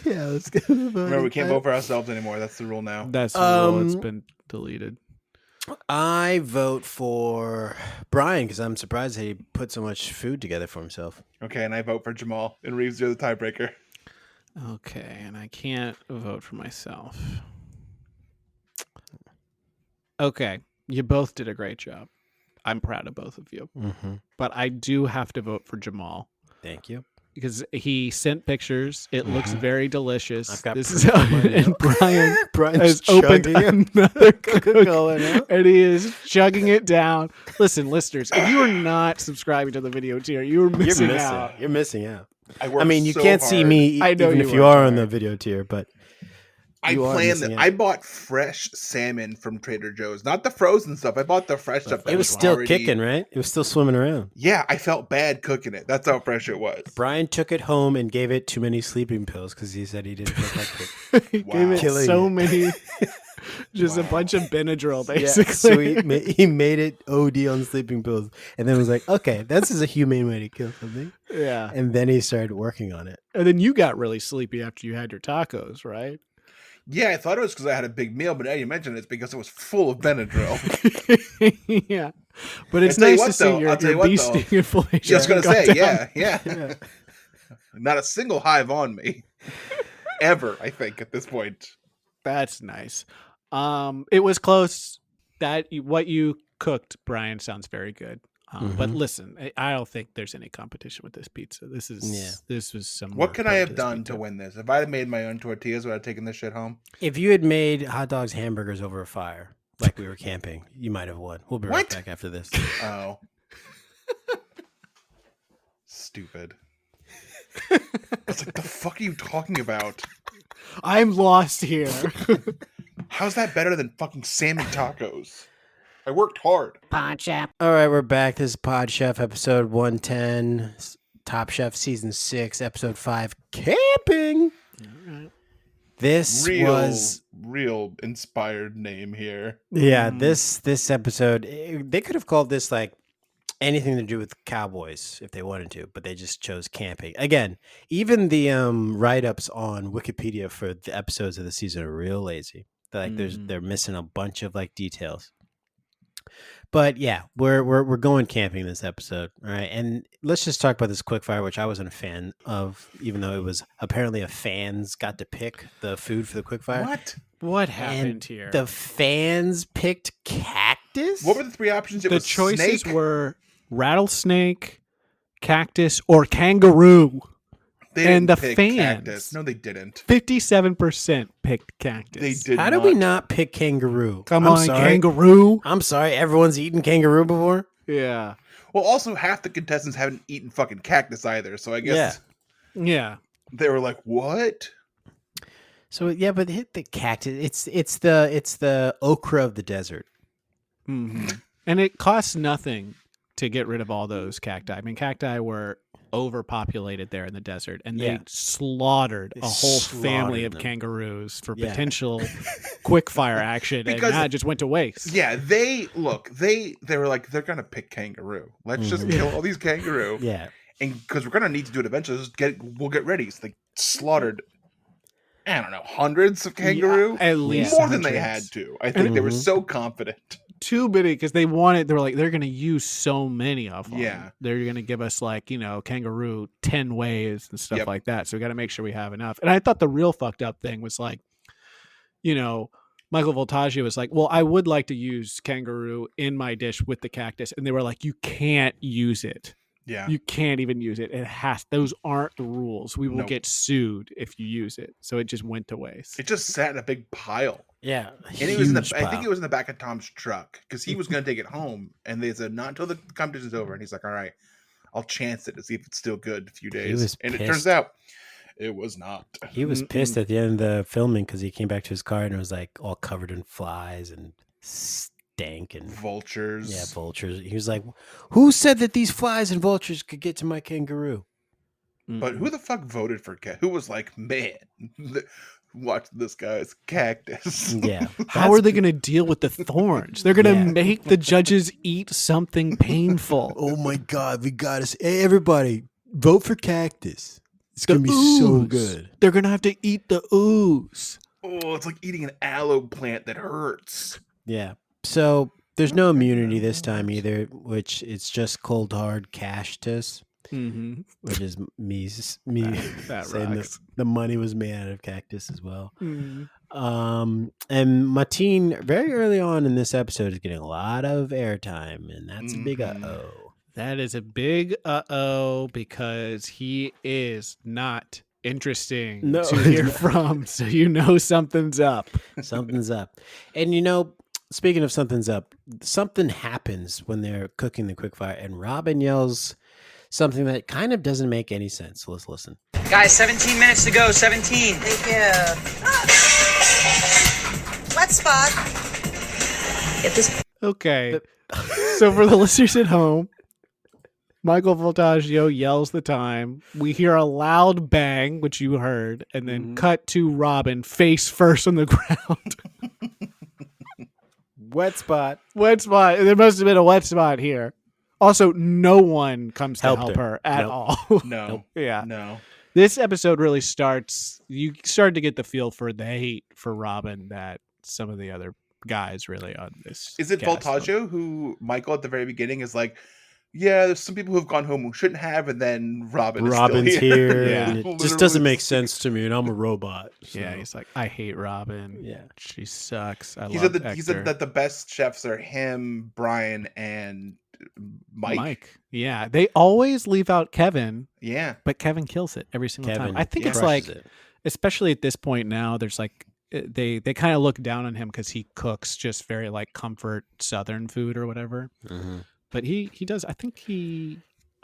Yeah, let's go. Remember, we can't vote for ourselves anymore. That's the rule now. That's the rule. It's Um, been deleted. I vote for Brian because I'm surprised that he put so much food together for himself. Okay, and I vote for Jamal. And Reeves, you're the tiebreaker. Okay, and I can't vote for myself. Okay, you both did a great job. I'm proud of both of you. Mm-hmm. But I do have to vote for Jamal Thank you. because he sent pictures. It looks very delicious. I've got this proof is of my and nail. Brian Brian's has opened chugging another Coca-Cola now. and he is chugging it down. Listen, listeners, if you are not subscribing to the video tier, you are missing out. You're missing out. I I mean, you so can't see hard. me I know even you if you worked are on hard. the video tier, but I You are planned missing that. out. I bought fresh salmon from Trader Joe's, not the frozen stuff. I bought the fresh stuff. That It was still already... kicking, right? It was still swimming around. Yeah, I felt bad cooking it. That's how fresh it was. Brian took it home and gave it too many sleeping pills because he said he didn't feel like it. He Wow. gave it Killing so it. many, just a Wow. bunch of Benadryl, Yeah, basically. so he made it OD on sleeping pills, and then was like, "Okay, this is a humane way to kill something." Yeah. And then he started working on it. And then you got really sleepy after you had your tacos, right? Yeah, I thought it was because I had a big meal, but now you mentioned it's because it was full of Benadryl. Yeah. But it's I'll tell you nice what, to see though. your I'll tell you what, bee though. sting inflammation. Just gonna gone say, down. yeah. Not a single hive on me, ever. I think at this point. That's nice. It was close. What you cooked, Brian, sounds very good. But listen, I don't think there's any competition with this pizza. This was some. What work could put I into have this done pizza. to win this? If I had made my own tortillas, would I have taken this shit home? If you had made hot dogs, hamburgers over a fire, like we were camping, you might have won. We'll be right What? back after this. Oh, stupid. I was like, the fuck are you talking about? I'm lost here. How's that better than fucking salmon tacos? I worked hard. All right, we're back. This is Pod Chef episode 110, Top Chef season 6, episode 5, camping. This was real inspired name here. this episode. They could have called this like anything to do with cowboys if they wanted to, but they just chose camping. Again, even the write-ups on Wikipedia for the episodes of the season are real lazy. They're missing a bunch of like details. But yeah, we're going camping this episode, all right? And let's just talk about this quickfire, which I wasn't a fan of, even though it was apparently a fans got to pick the food for the quickfire. What happened And here? the fans picked cactus. What were the three options? It The was choices snake. were rattlesnake, cactus, or kangaroo. They and didn't the pick fans. cactus. No, they didn't. 57% picked cactus. They did. How did we not pick kangaroo? Come I'm on, sorry. kangaroo. I'm sorry. Everyone's eaten kangaroo before. Yeah. Well, also half the contestants haven't eaten fucking cactus either, so I guess Yeah. they were like, "What?" So yeah, but hit the cactus. It's the okra of the desert. hmm And it costs nothing to get rid of all those cacti. I mean, cacti were overpopulated there in the desert, and Yeah. they slaughtered They a whole family slaughtered of them. kangaroos for Yeah. potential quick fire action, Because- and that just went to waste. Yeah, they were like, they're gonna pick kangaroo. Let's just kill all these kangaroo, Yeah. and because we're gonna need to do it eventually, we'll get ready. So they slaughtered, I don't know, hundreds of kangaroo, Yeah, at least more than they had hundreds. to. I think they were Mhm. so confident. Too many because they were like, they're going to use so many of them. Yeah. They're going to give us like, kangaroo 10 ways and stuff Yep. like that. So we got to make sure we have enough. And I thought the real fucked up thing was like, Michael Voltaggio was like, well, I would like to use kangaroo in my dish with the cactus. And they were like, you can't use it. Yeah, You can't even use it. Those aren't the rules. We will Nope. get sued if you use it. So it just went to waste. it just sat in a big pile. Yeah. And it was Huge I think pile. it was in the back of Tom's truck because he was going to take it home. And they said, not until the competition's over. And he's like, all right, I'll chance it to see if it's still good in a few days. was And it pissed. turns out it was not. He was pissed at the end of the filming because he came back to his car and it was like all covered in flies and stank and Vultures. yeah, vultures. He was like, "Who said that these flies and vultures could get to my kangaroo?" But who the fuck voted for Who was like, man, watch this guy's cactus. Yeah. How are they going to deal with the thorns? They're going to Yeah. make the judges eat something painful. Oh my God, we got to hey, everybody vote for cactus. It's The gonna be so ooze. good. They're going to have to eat the ooze. Oh, it's like eating an aloe plant that hurts. Yeah. So there's no immunity this time either, which it's just cold hard cactus, Mm-hmm. which is me That saying rocks. the money was made out of cactus as well. Mm. And Mateen very early on in this episode is getting a lot of airtime, and that's a big Mhm. uh-oh. That is a big uh-oh because he is not interesting No, to he's hear not. from. So something's up. Something's up. And speaking of something's up, something happens when they're cooking the quickfire, and Robin yells something that kind of doesn't make any sense. So let's listen. Guys, 17 minutes to go. 17. Thank you. spot. Get this. Okay. So for the listeners at home, Michael Voltaggio yells the time. We hear a loud bang, which you heard, and then cut to Robin face first on the ground. Wet spot. Wet spot. There must have been a wet spot here. Also, no one comes to help her at all. No. Yeah. No. This episode really starts. You start to get the feel for the hate for Robin that some of the other guys really on this. Is it cast Voltaggio who Michael at the very beginning is like, yeah, there's some people who've gone home who shouldn't have, and then Robin's is still here. Yeah. And it just doesn't make sense to me, and I'm a robot. So. Yeah, he's like, I hate Robin. Yeah. She sucks. He said that the best chefs are him, Brian, and Mike. Yeah, they always leave out Kevin, Yeah. but Kevin kills it every single time. I think it's crushes like, it. especially at this point now, there's like they kind of look down on him because he cooks just very like comfort Southern food or whatever. Mm-hmm. But he does. I think he.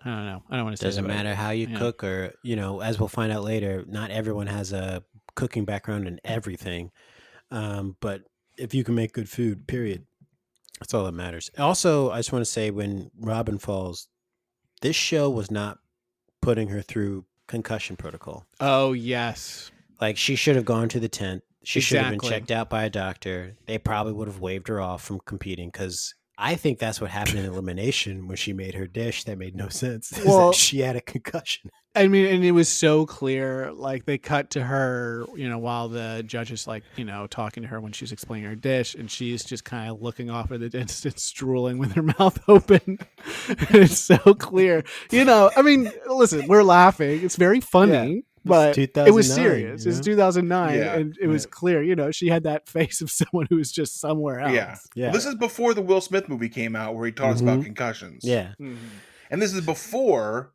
I don't know. I don't want to say. Doesn't that, but- matter how you yeah. cook, or as we'll find out later, not everyone has a cooking background in everything. But if you can make good food, period, that's all that matters. Also, I just want to say, when Robin falls, this show was not putting her through concussion protocol. Oh yes. Like, she should have gone to the tent. She should have been Exactly. checked out by a doctor. They probably would have waved her off from competing, because I think that's what happened in elimination when she made her dish. That made no sense. is that Well- she had a concussion. I mean, and it was so clear. Like they cut to her, while the judge is like, talking to her when she's explaining her dish, and she's just kind of looking off at the distance, drooling with her mouth open. And it's so clear. I mean, listen, we're laughing. It's very funny, but it was 2009, serious. It's 2009, Yeah, and it was clear. She had that face of someone who was just somewhere else. Yeah. Yeah. Well, this is before the Will Smith movie came out where he talks about concussions. Yeah. And this is before.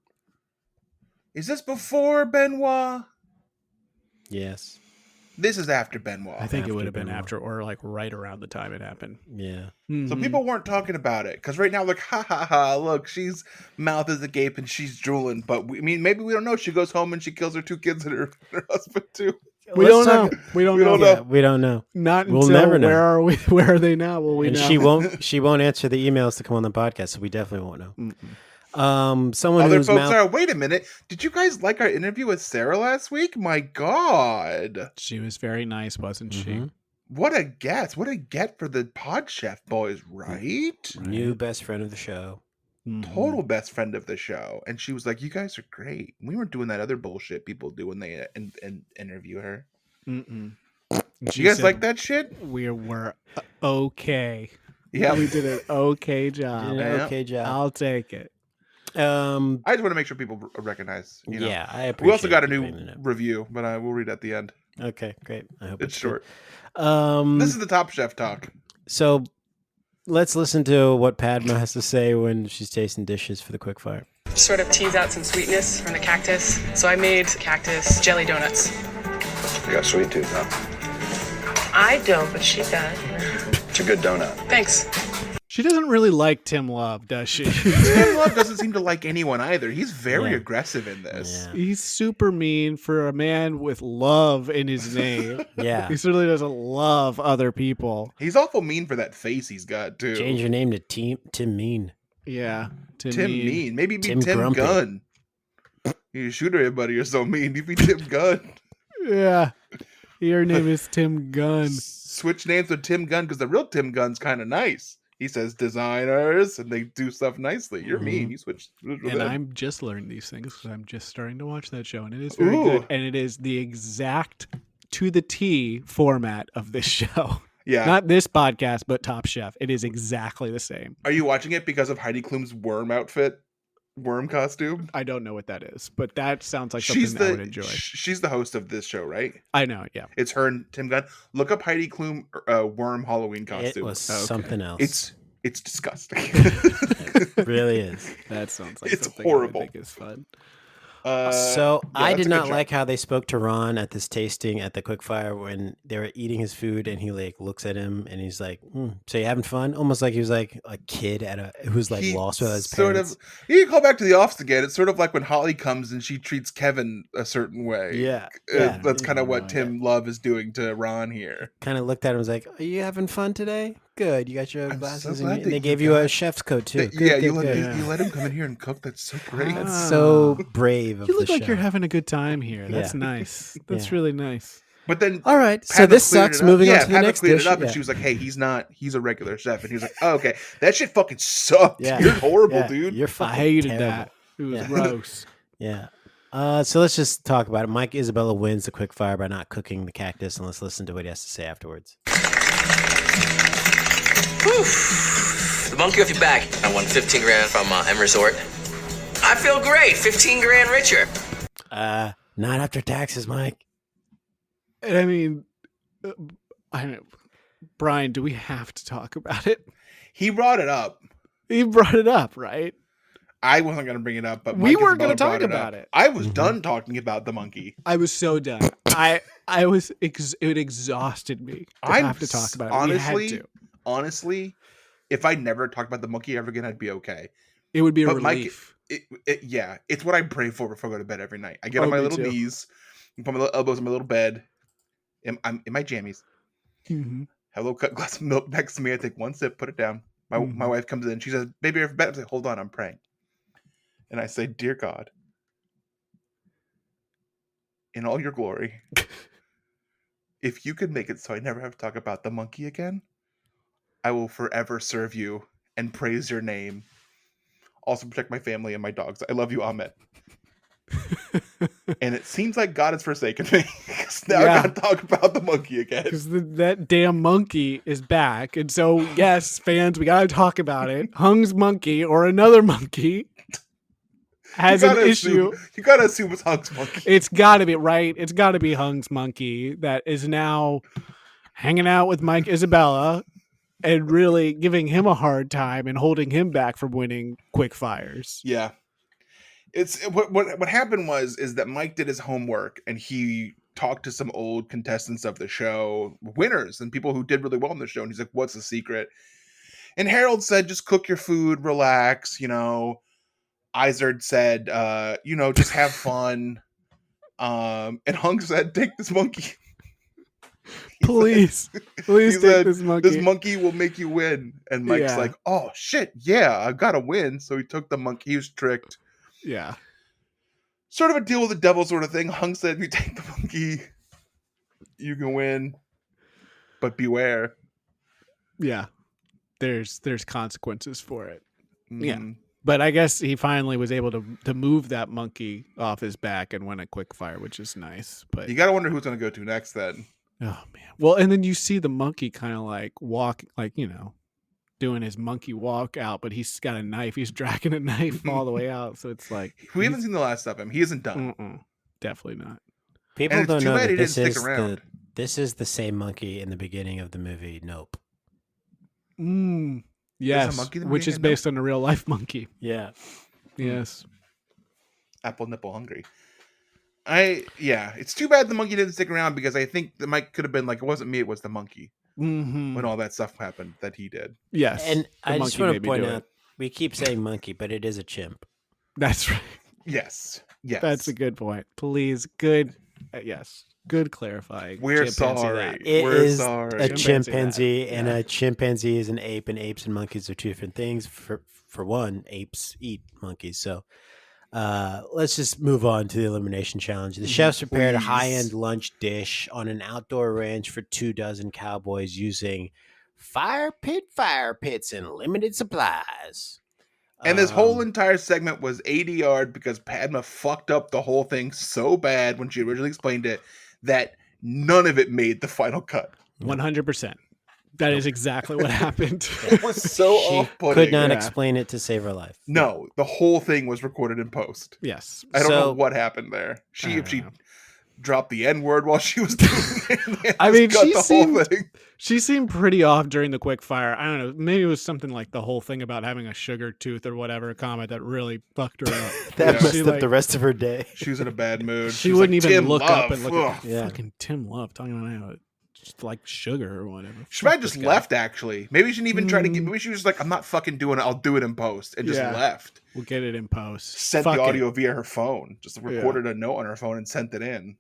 Is this before Benoit? Yes. This is after Benoit. I think it would After have been Benoit. after, or like right around the time it happened. Yeah. So Mhm. people weren't talking about it because right now, like, ha ha ha! Look, she's mouth is agape and she's drooling. But maybe we don't know. She goes home and she kills her 2 kids and her husband too. We don't know. We don't know. Yeah, we don't know. Not We'll until never know. where are we? Where are they now? Will we And know? she won't answer the emails to come on the podcast, so we definitely won't know. Someone Other whose folks mouth are. Wait a minute! Did you guys like our interview with Sarah last week? My God, She was very nice, wasn't Mhm. what a guest! What a get for the Pod Chef boys, right? new best friend of the show. she? Total best friend of the show, and she was like, "You guys are great." We weren't doing that other bullshit people do when they interview her. Mm-mm. You guys like that shit? We were okay. Yeah, We did an okay job. Did an okay job. I'll take it. I just want to make sure people recognize. Yeah, I appreciate. We also got a you new bringing it up. review, but I will read at the end. Okay, great. I hope It's good. short. This is the Top Chef talk. So let's listen to what Padma has to say when she's tasting dishes for the quick fire. Sort of tease out some sweetness from the cactus. So I made cactus jelly donuts. You got sweet tooth, huh? I don't, but she does. It's a good donut. Thanks. She doesn't really like Tim Love, does she? Tim Love doesn't seem to like anyone either. He's very Yeah. aggressive in this. Yeah. He's super mean for a man with love in his name. Yeah. He certainly doesn't love other people. He's awful mean for that face he's got too. Change your name to Tim Mean. Yeah. Tim mean. Maybe be Tim Tim Grumpy. Gunn. You shoot everybody, you're so mean. You be Tim Gunn. Yeah. Your name is Tim Gunn. Switch names with Tim Gunn because the real Tim Gunn's kind of nice. He says designers and they do stuff nicely. You're mean. You switch. And I'm just learning these things because I'm just starting to watch that show, and it is very Ooh. good. And it is the exact to the T format of this show. Yeah. Not this podcast, but Top Chef. It is exactly the same. Are you watching it because of Heidi Klum's worm outfit, worm costume? I don't know what that is, but that sounds like She's something I would the enjoy. she's the host of this show, right? I know, yeah. It's her and Tim Gunn. Look up Heidi Klum worm Halloween It costume. was something else. It's disgusting. It really is. That sounds like It's something horrible. I would think is fun. So yeah, I that's did a good not show. like how they spoke to Ron at this tasting at the Quickfire when they were eating his food, and he like looks at him and he's like, "So you having fun?" Almost like he was like a kid who's like He lost without his sort parents. of you can call back to the office again. It's sort of like when Holly comes and she treats Kevin a certain way. Yeah. That's kind of what Tim Love is doing to Ron here. Kind of looked at him and was like, "Are you having fun today? Good. You got your I'm glasses so and, glad and they that gave you you a got- chef's coat too. That- Good, yeah, good, you good. let him come in here and cook. That's so great. Ah. That's so brave of You look the like show. you're having a good time here. That's Yeah. nice. That's Yeah. really nice. But then All right, so Padma this cleared sucks. it up. Moving on Yeah, to the Padma next cleared dish. it up, Yeah. and she was like, "Hey, he's a regular chef." And he was like, "Oh, okay, that shit fucking sucked. Yeah. You're horrible, Yeah, dude." You're I fucking hated terrible. that. It was Yeah. gross. Yeah. So let's just talk about it. Mike Isabella wins the quickfire by not cooking the cactus, and let's listen to what he has to say afterwards. The monkey off your back. I won 15 grand from M Resort. I feel great. 15 grand richer. Not after taxes, Mike. And I mean, I don't know. Brian, do we have to talk about it? He brought it up. He brought it up, right? I wasn't going to bring it up, but We Mike weren't Isabella gonna talk brought about up. it. I was done talking about the monkey. I was so done. I was it exhausted me to have to talk about it. Honestly, We had to. honestly, if I never talked about the monkey ever again, I'd be okay. It would be a But Mike, relief. yeah, it's what I pray for before I go to bed every night. I get on Oh, my me little too. knees, put my little elbows in my little bed. I'm in my jammies. Mhm. Have a little glass of milk next to me. I take one sip, put it down. My Mhm. wife comes in. She says, "Baby, you're for bed." I say, "Hold on, I'm praying." And I say, "Dear God, in all your glory, if you could make it so I never have to talk about the monkey again, I will forever serve you and praise your name. Also protect my family and my dogs. I love you, Ahmed." And it seems like God has forsaken me. 'Cause now Yeah. I gotta talk about the monkey again. Because that damn monkey is back. And so, yes, fans, we got to talk about it. Hung's monkey or another monkey has You an gotta issue. assume- you gotta assume it's Hunk's monkey. It's got to be, right? It's got to be Hung's monkey that is now hanging out with Mike Isabella and really giving him a hard time and holding him back from winning quick fires. Yeah. It's what happened is that Mike did his homework and he talked to some old contestants of the show, winners and people who did really well in the show, and he's like, "What's the secret?" And Harold said, "Just cook your food, relax, Izard said, just have fun. And Hunk said, "Take this monkey." Please, please He take said, this monkey. "This monkey will make you win." And Mike's Yeah. like, "Oh shit, yeah, I gotta win." So he took the monkey. He was tricked. Yeah. Sort of a deal with the devil sort of thing. Hunk said, "If you take the monkey, you can win, but beware." Yeah. There's consequences for it. Yeah. Mm. But I guess he finally was able to move that monkey off his back and win a quick fire, which is nice. But You gotta wonder who's gonna go to next then. oh man. Well, and then you see the monkey kind of like walk, like, doing his monkey walk out, but he's got a knife. He's dragging a knife all the way out. So it's like We haven't seen the last of him. He isn't done. definitely not. People And it's don't too know bad that he this didn't is stick around. this is the same monkey in the beginning of the movie Nope. Yes, monkey in the which is beginning? based on a real life monkey. Yeah. Yes. Apple nipple hungry. It's too bad the monkey didn't stick around because I think the Mike could have been like, "It wasn't me, it was the monkey." Mm-hmm. When all that stuff happened that he did. Yes. And the I just monkey want made to me point do out, it. we keep saying monkey, but it is a chimp. That's right. Yes. Yes. That's a good point. Please, good. Yes, good clarifying. We're Chimpanzee sorry. that. It We're is sorry. a Chimpanzee chimpanzee, that, and yeah. a chimpanzee is an ape, and apes and monkeys are two different things. For one, apes eat monkeys. So let's just move on to the elimination challenge. The chefs prepared a Please. high-end lunch dish on an outdoor ranch for 24 cowboys using fire pits, and limited supplies. And this whole entire segment was ADR'd because Padma fucked up the whole thing so bad when she originally explained it that none of it made the final cut. 100%. That is exactly what happened. It was so she off-putting. could not Yeah. explain it to save her life. No, the whole thing was recorded in post. Yes. I don't know So- what happened there. I If she don't know. drop the N-word while she was doing it. I mean, cut the whole thing. she seemed pretty off during the quick fire. I don't know. Maybe it was something like the whole thing about having a sugar tooth or whatever comment that really fucked her up. That Yeah. messed She, up like- the rest of her day. She was in a bad mood. She was wouldn't like, even "Tim look Love, up and look ugh." at Yeah. fucking Tim Love talking about just like sugar or whatever. She might Fuck have just this guy. left, actually. Maybe she didn't even try to get... Maybe she was like, I'm not fucking doing it. I'll do it in post. And just Yeah. left. We'll get it in post. Sent Fuck the it. audio via her phone. Just recorded a note on her phone and sent it in.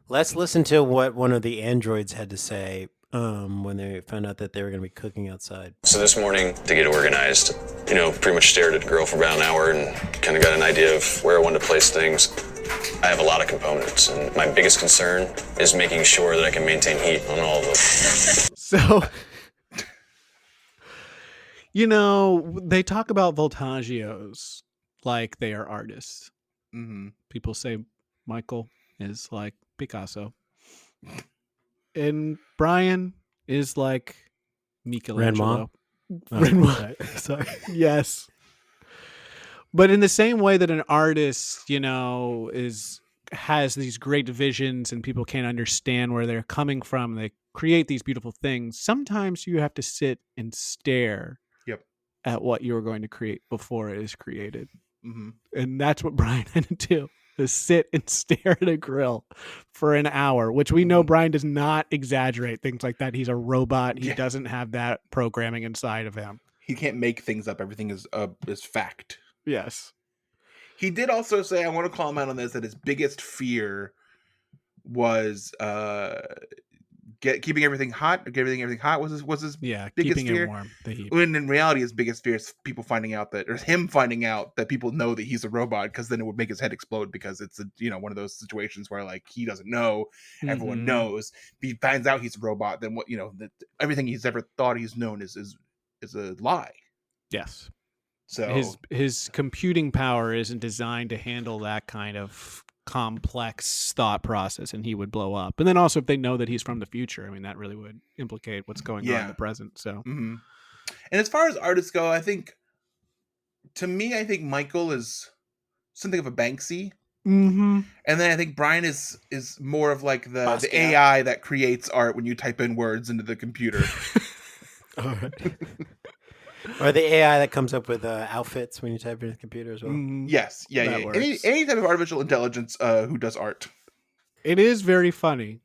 Let's listen to what one of the androids had to say when they found out that they were going to be cooking outside. So this morning, to get organized, pretty much stared at the grill for about an hour and kind of got an idea of where I wanted to place things. I have a lot of components, and my biggest concern is making sure that I can maintain heat on all of them. So, they talk about Voltagios like they are artists. Mm-hmm. People say Michael is like Picasso. And Brian is like Michelangelo. Renoir. Sorry. Yes. But in the same way that an artist, has these great visions and people can't understand where they're coming from, they create these beautiful things. Sometimes you have to sit and stare at what you're going to create before it is created. Mm-hmm. And that's what Brian had to do, is sit and stare at a grill for an hour, which we know Brian does not exaggerate things like that. He's a robot. He doesn't have that programming inside of him. He can't make things up. Everything is fact. Yes. He did also say, I want to call him out on this, that his biggest fear was keeping everything hot. Getting everything hot was his biggest keeping fear. It warm. The heat. When in reality, his biggest fear is him finding out that people know that he's a robot, because then it would make his head explode, because it's one of those situations where like he doesn't know, everyone knows. If he finds out he's a robot, then what that everything he's ever thought he's known is a lie. Yes. So his computing power isn't designed to handle that kind of complex thought process, and he would blow up. And then also, if they know that he's from the future, I mean, that really would implicate what's going on in the present. So, and as far as artists go, I think Michael is something of a Banksy. Mm-hmm. And then I think Brian is more of like the AI that creates art when you type in words into the computer. All right. Or the AI that comes up with outfits when you type in the computer as well. Yes, yeah. Any type of artificial intelligence who does art. It is very funny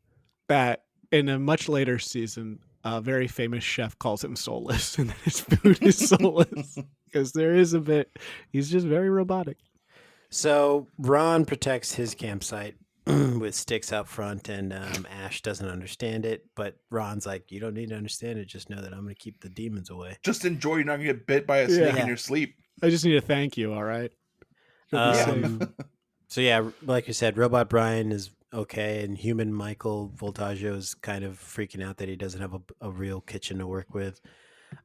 that in a much later season, a very famous chef calls him soulless, and his food is soulless, because there is a bit. He's just very robotic. So Ron protects his campsite with sticks out front, and Ash doesn't understand it, but Ron's like, you don't need to understand it, just know that I'm going to keep the demons away. Just enjoy, you're not going to get bit by a snake in your sleep. I just need to thank you, all right? So yeah, like you said, Robot Brian is okay, and Human Michael Voltaggio is kind of freaking out that he doesn't have a real kitchen to work with.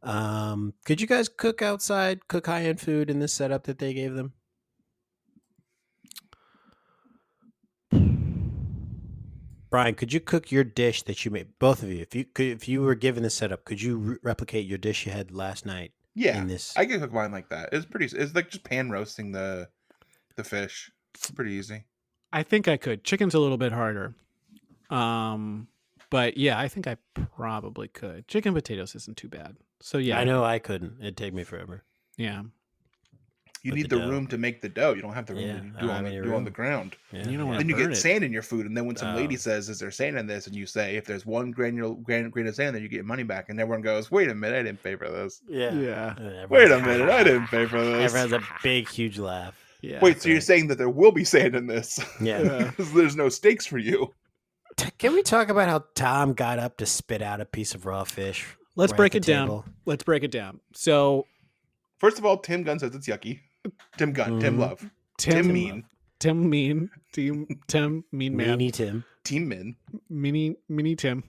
Could you guys cook outside, cook high-end food in this setup that they gave them? Brian, could you cook your dish that you made? Both of you, if you were given this setup, could you replicate your dish you had last night? Yeah, in this? I can cook mine like that. It's like just pan roasting the fish. It's pretty easy. I think I could. Chicken's a little bit harder. But yeah, I think I probably could. Chicken and potatoes isn't too bad. So yeah. I know I couldn't. It'd take me forever. Yeah. You need the room to make the dough. You don't have the room to do on the ground. Yeah. You don't want then to you get sand in your food, and then when some lady says, "Is there sand in this?" and you say, "If there's one grain of sand, then you get money back," and everyone goes, "Wait a minute, I didn't pay for this." Yeah. Wait a minute, I didn't pay for this. Everyone's a big, huge laugh. Yeah. Wait, so you're saying that there will be sand in this? Yeah. There's no stakes for you. Can we talk about how Tom got up to spit out a piece of raw fish? Let's right break at it the down. table? Let's break it down. So, first of all, Tim Gunn says it's yucky. Tim Gunn, Tim Love, Tim Mean, Tim Mean, Tim Mean Man, Meanie Tim, Team Min, Mini Tim.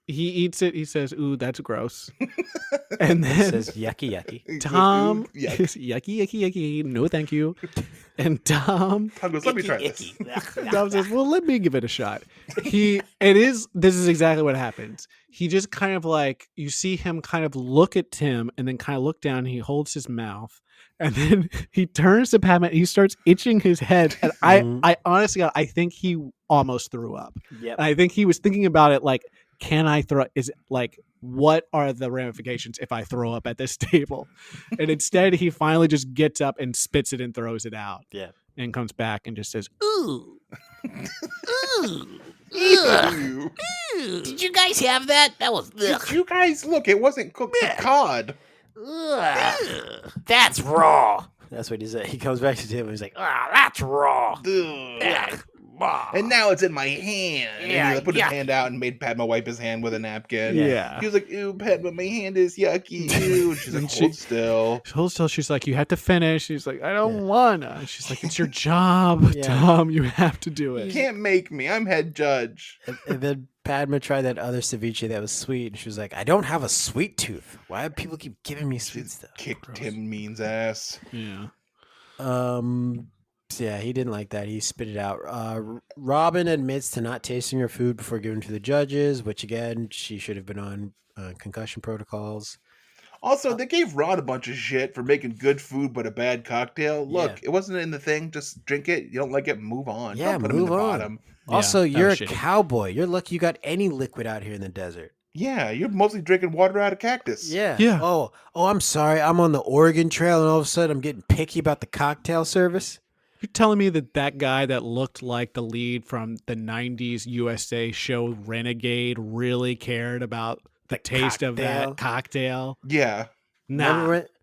he eats it. He says, "Ooh, that's gross." And It then says yucky, yucky. Tom Yuck. is yucky, yucky, yucky. No, thank you. And Tom Tom goes, let me try this. Tom says, "Well, let me give it a shot." This is exactly what happens. He just kind of like, you see him kind of look at Tim and then kind of look down. And he holds his mouth and then he turns to Padma and he starts itching his head. And I honestly, I think he almost threw up. Yep. And I think he was thinking about it like, can I throw? Is it like, what are the ramifications if I throw up at this table? And instead, he finally just gets up and spits it and throws it out. Yeah. And comes back and just says, "Ooh, ooh, Ew. Did you guys have that? That was Did you guys look? It wasn't cooked with cod. that's raw. That's what he said. He comes back to Tim and he's like, That's raw. Ugh. And now it's in my hand. Yeah, And he put his yuck. hand out and made Padma wipe his hand with a napkin. Yeah. He was like, ew, Padma, my hand is yucky. Ew. And she's like, And hold still. hold still." She's like, "You have to finish." He's like, "I don't wanna." And she's like, "It's your job, Yeah. Tom. You have to do You it." can't make me. I'm head judge. and then Padma tried that other ceviche that was sweet, and she was like, I don't have a sweet tooth. Why do people keep giving me sweet stuff? Kicked Tim Mean's ass. Yeah. So yeah, he didn't like that. He spit it out. Robin admits to not tasting her food before giving to the judges, which again, she should have been on concussion protocols. Also, they gave Rod a bunch of shit for making good food but a bad cocktail. Look, Yeah. it wasn't in the thing. Just drink it. You don't like it, move on. Yeah, Don't put him move in the on. bottom. Also, that you're a was shitty. cowboy. You're lucky you got any liquid out here in the desert. Yeah, you're mostly drinking water out of cactus. Yeah. Yeah. Oh, I'm sorry. I'm on the Oregon Trail, and all of a sudden I'm getting picky about the cocktail service. You're telling me that guy that looked like the lead from the 90s USA show Renegade really cared about the taste of that cocktail? Yeah. Nah.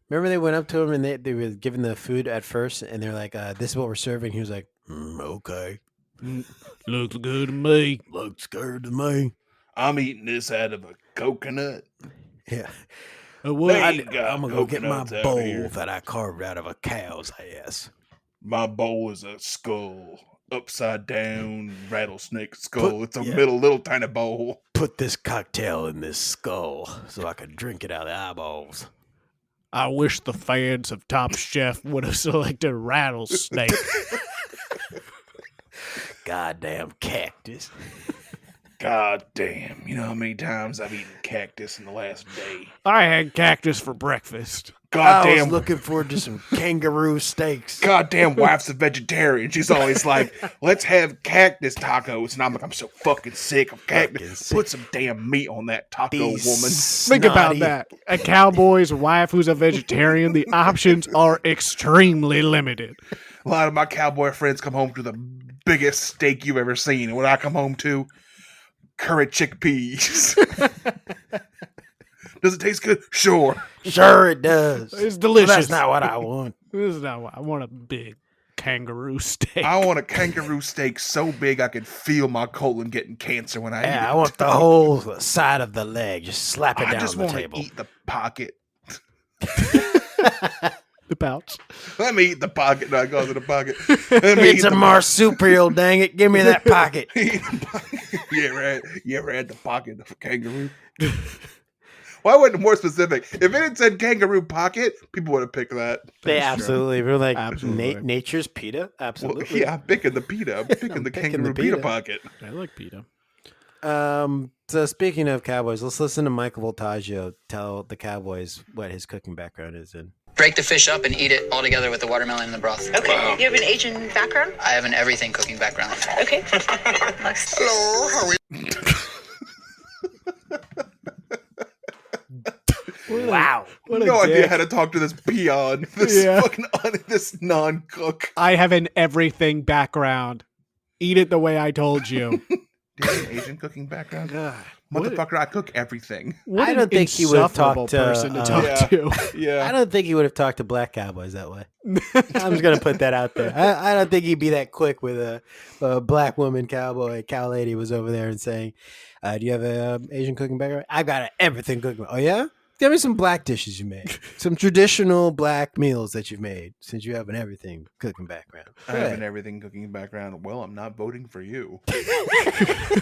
Remember they went up to him and they were giving the food at first, and they're like, "This is what we're serving." He was like, "Okay, Looks good to me. looks good to me." I'm eating this out of a coconut. Yeah. Well, They I, ain't got I'm gonna go get my coconuts out bowl here. that I carved out of a cow's ass. My bowl is a skull. Upside down rattlesnake skull. It's a yeah. little tiny bowl. Put this cocktail in this skull so I can drink it out of the eyeballs. I wish the fans of Top Chef would have selected rattlesnake. Goddamn cactus. God damn. You know how many times I've eaten cactus in the last day? I had cactus for breakfast. God I was damn. looking forward to some kangaroo steaks. Goddamn wife's a vegetarian. She's always like, let's have cactus tacos. And I'm like, I'm so fucking sick of cactus. sick. Put some damn meat on that taco, These woman. Think about snotty- that. A cowboy's wife who's a vegetarian, the options are extremely limited. A lot of my cowboy friends come home to the biggest steak you've ever seen. And what I come home to, curry chickpeas. Does it taste good? Sure. Sure it does. It's But delicious. that's not what I want. This is not what I want. A big kangaroo steak. I want a kangaroo steak so big I can feel my colon getting cancer when I eat it. Yeah, I want the whole side of the leg. Just slap it I down just on the want to table. eat the pocket. The pouch. Let me eat the pocket. No, I go to the pocket. Let me It's eat a the marsupial, dang it. Give me that pocket. You ever had the pocket of a kangaroo? Why wasn't it more specific? If it had said kangaroo pocket, people would have picked that. They absolutely. We're like, Absolutely. nature's PETA? Well, Absolutely. yeah, I'm picking the pita. I'm picking the picking kangaroo the pita pita. pocket. I like pita. So speaking of cowboys, let's listen to Michael Voltaggio tell the Cowboys what his cooking background is in. Break the fish up and eat it all together with the watermelon and the broth. Okay, you have an Asian background? I have an everything cooking background. Okay. Hello, how are you? Wow. What a No idea dick. how to talk to this peon, this Yeah. fucking this non-cook. I have an everything background. Eat it the way I told you. Do you have an Asian cooking background? God, Motherfucker, I cook everything. what I an don't think he would have insufferable talked to, person to talk yeah. to. Yeah. I don't think he would have talked to black cowboys that way. I'm just going to put that out there. I don't think he'd be that quick with a black woman cowboy. Cow lady was over there and saying, do you have an Asian cooking background? I've got an everything cooking. Oh, yeah? me some black dishes you made. Some traditional black meals that you've made, since you have an everything cooking background. I have an everything cooking background. Well, I'm not voting for you.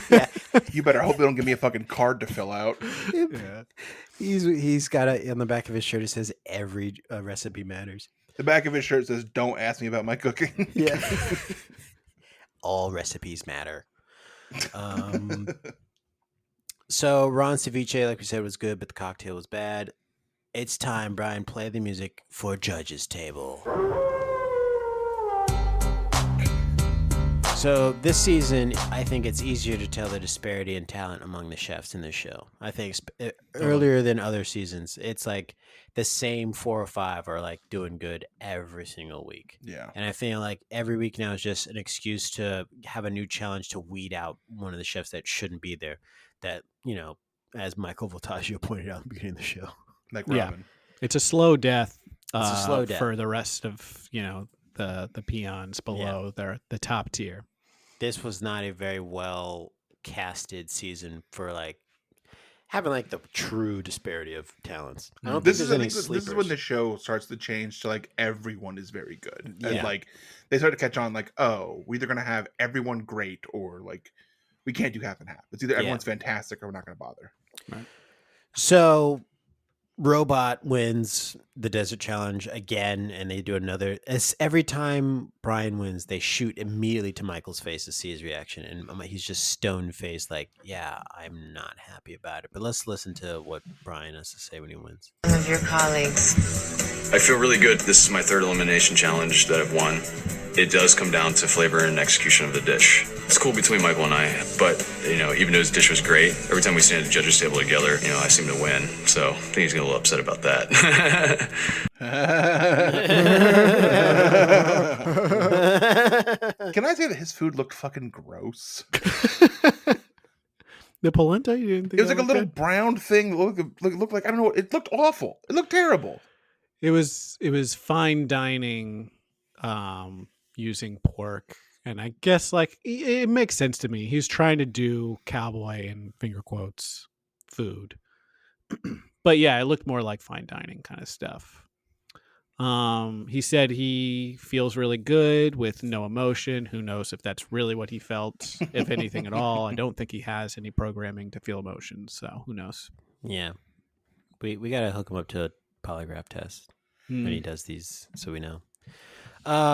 Yeah. You better hope they don't give me a fucking card to fill out. Yeah. He's got on the back of his shirt. It says every recipe matters. The back of his shirt says, "Don't ask me about my cooking." Yeah. All recipes matter. So Ron Ceviche, like we said, was good, but the cocktail was bad. It's time, Brian, play the music for Judge's Table. So this season, I think it's easier to tell the disparity in talent among the chefs in this show. I think earlier than other seasons, it's like the same 4 or 5 are like doing good every single week. Yeah. And I feel like every week now is just an excuse to have a new challenge to weed out one of the chefs that shouldn't be there. That, you know, as Michael Voltaggio pointed out at the beginning of the show. Like Robin. Yeah. It's a slow death. It's a slow death for the rest of, you know, the peons below the top tier. This was not a very well casted season for like having like the true disparity of talents. I don't think there's any sleepers. This is when the show starts to change to like everyone is very good. And Yeah. like they start to catch on like, oh, we're either gonna have everyone great or like we can't do half and half. It's either everyone's fantastic or we're not gonna bother. Right. So Robot wins the Desert Challenge again, and they do another. Every time Brian wins, they shoot immediately to Michael's face to see his reaction, and he's just stone faced, like, "Yeah, I'm not happy about it." But let's listen to what Brian has to say when he wins. Some of your colleagues. I feel really good. This is my 3rd elimination challenge that I've won. It does come down to flavor and execution of the dish. It's cool between Michael and I, but, you know, even though his dish was great, every time we stand at the judges' table together, you know, I seem to win. So I think he's getting a little upset about that. Can I say that his food looked fucking gross? The polenta, you didn't think It was like a little brown thing that looked like, I don't know, it looked awful. It looked terrible. It was fine dining, using pork, and I guess like it makes sense to me. He's trying to do cowboy and finger quotes food, but yeah, it looked more like fine dining kind of stuff. He said he feels really good with no emotion. Who knows if that's really what he felt, if anything at all. I don't think he has any programming to feel emotions, so who knows? Yeah, we gotta hook him up to a polygraph test when he does these, so we know.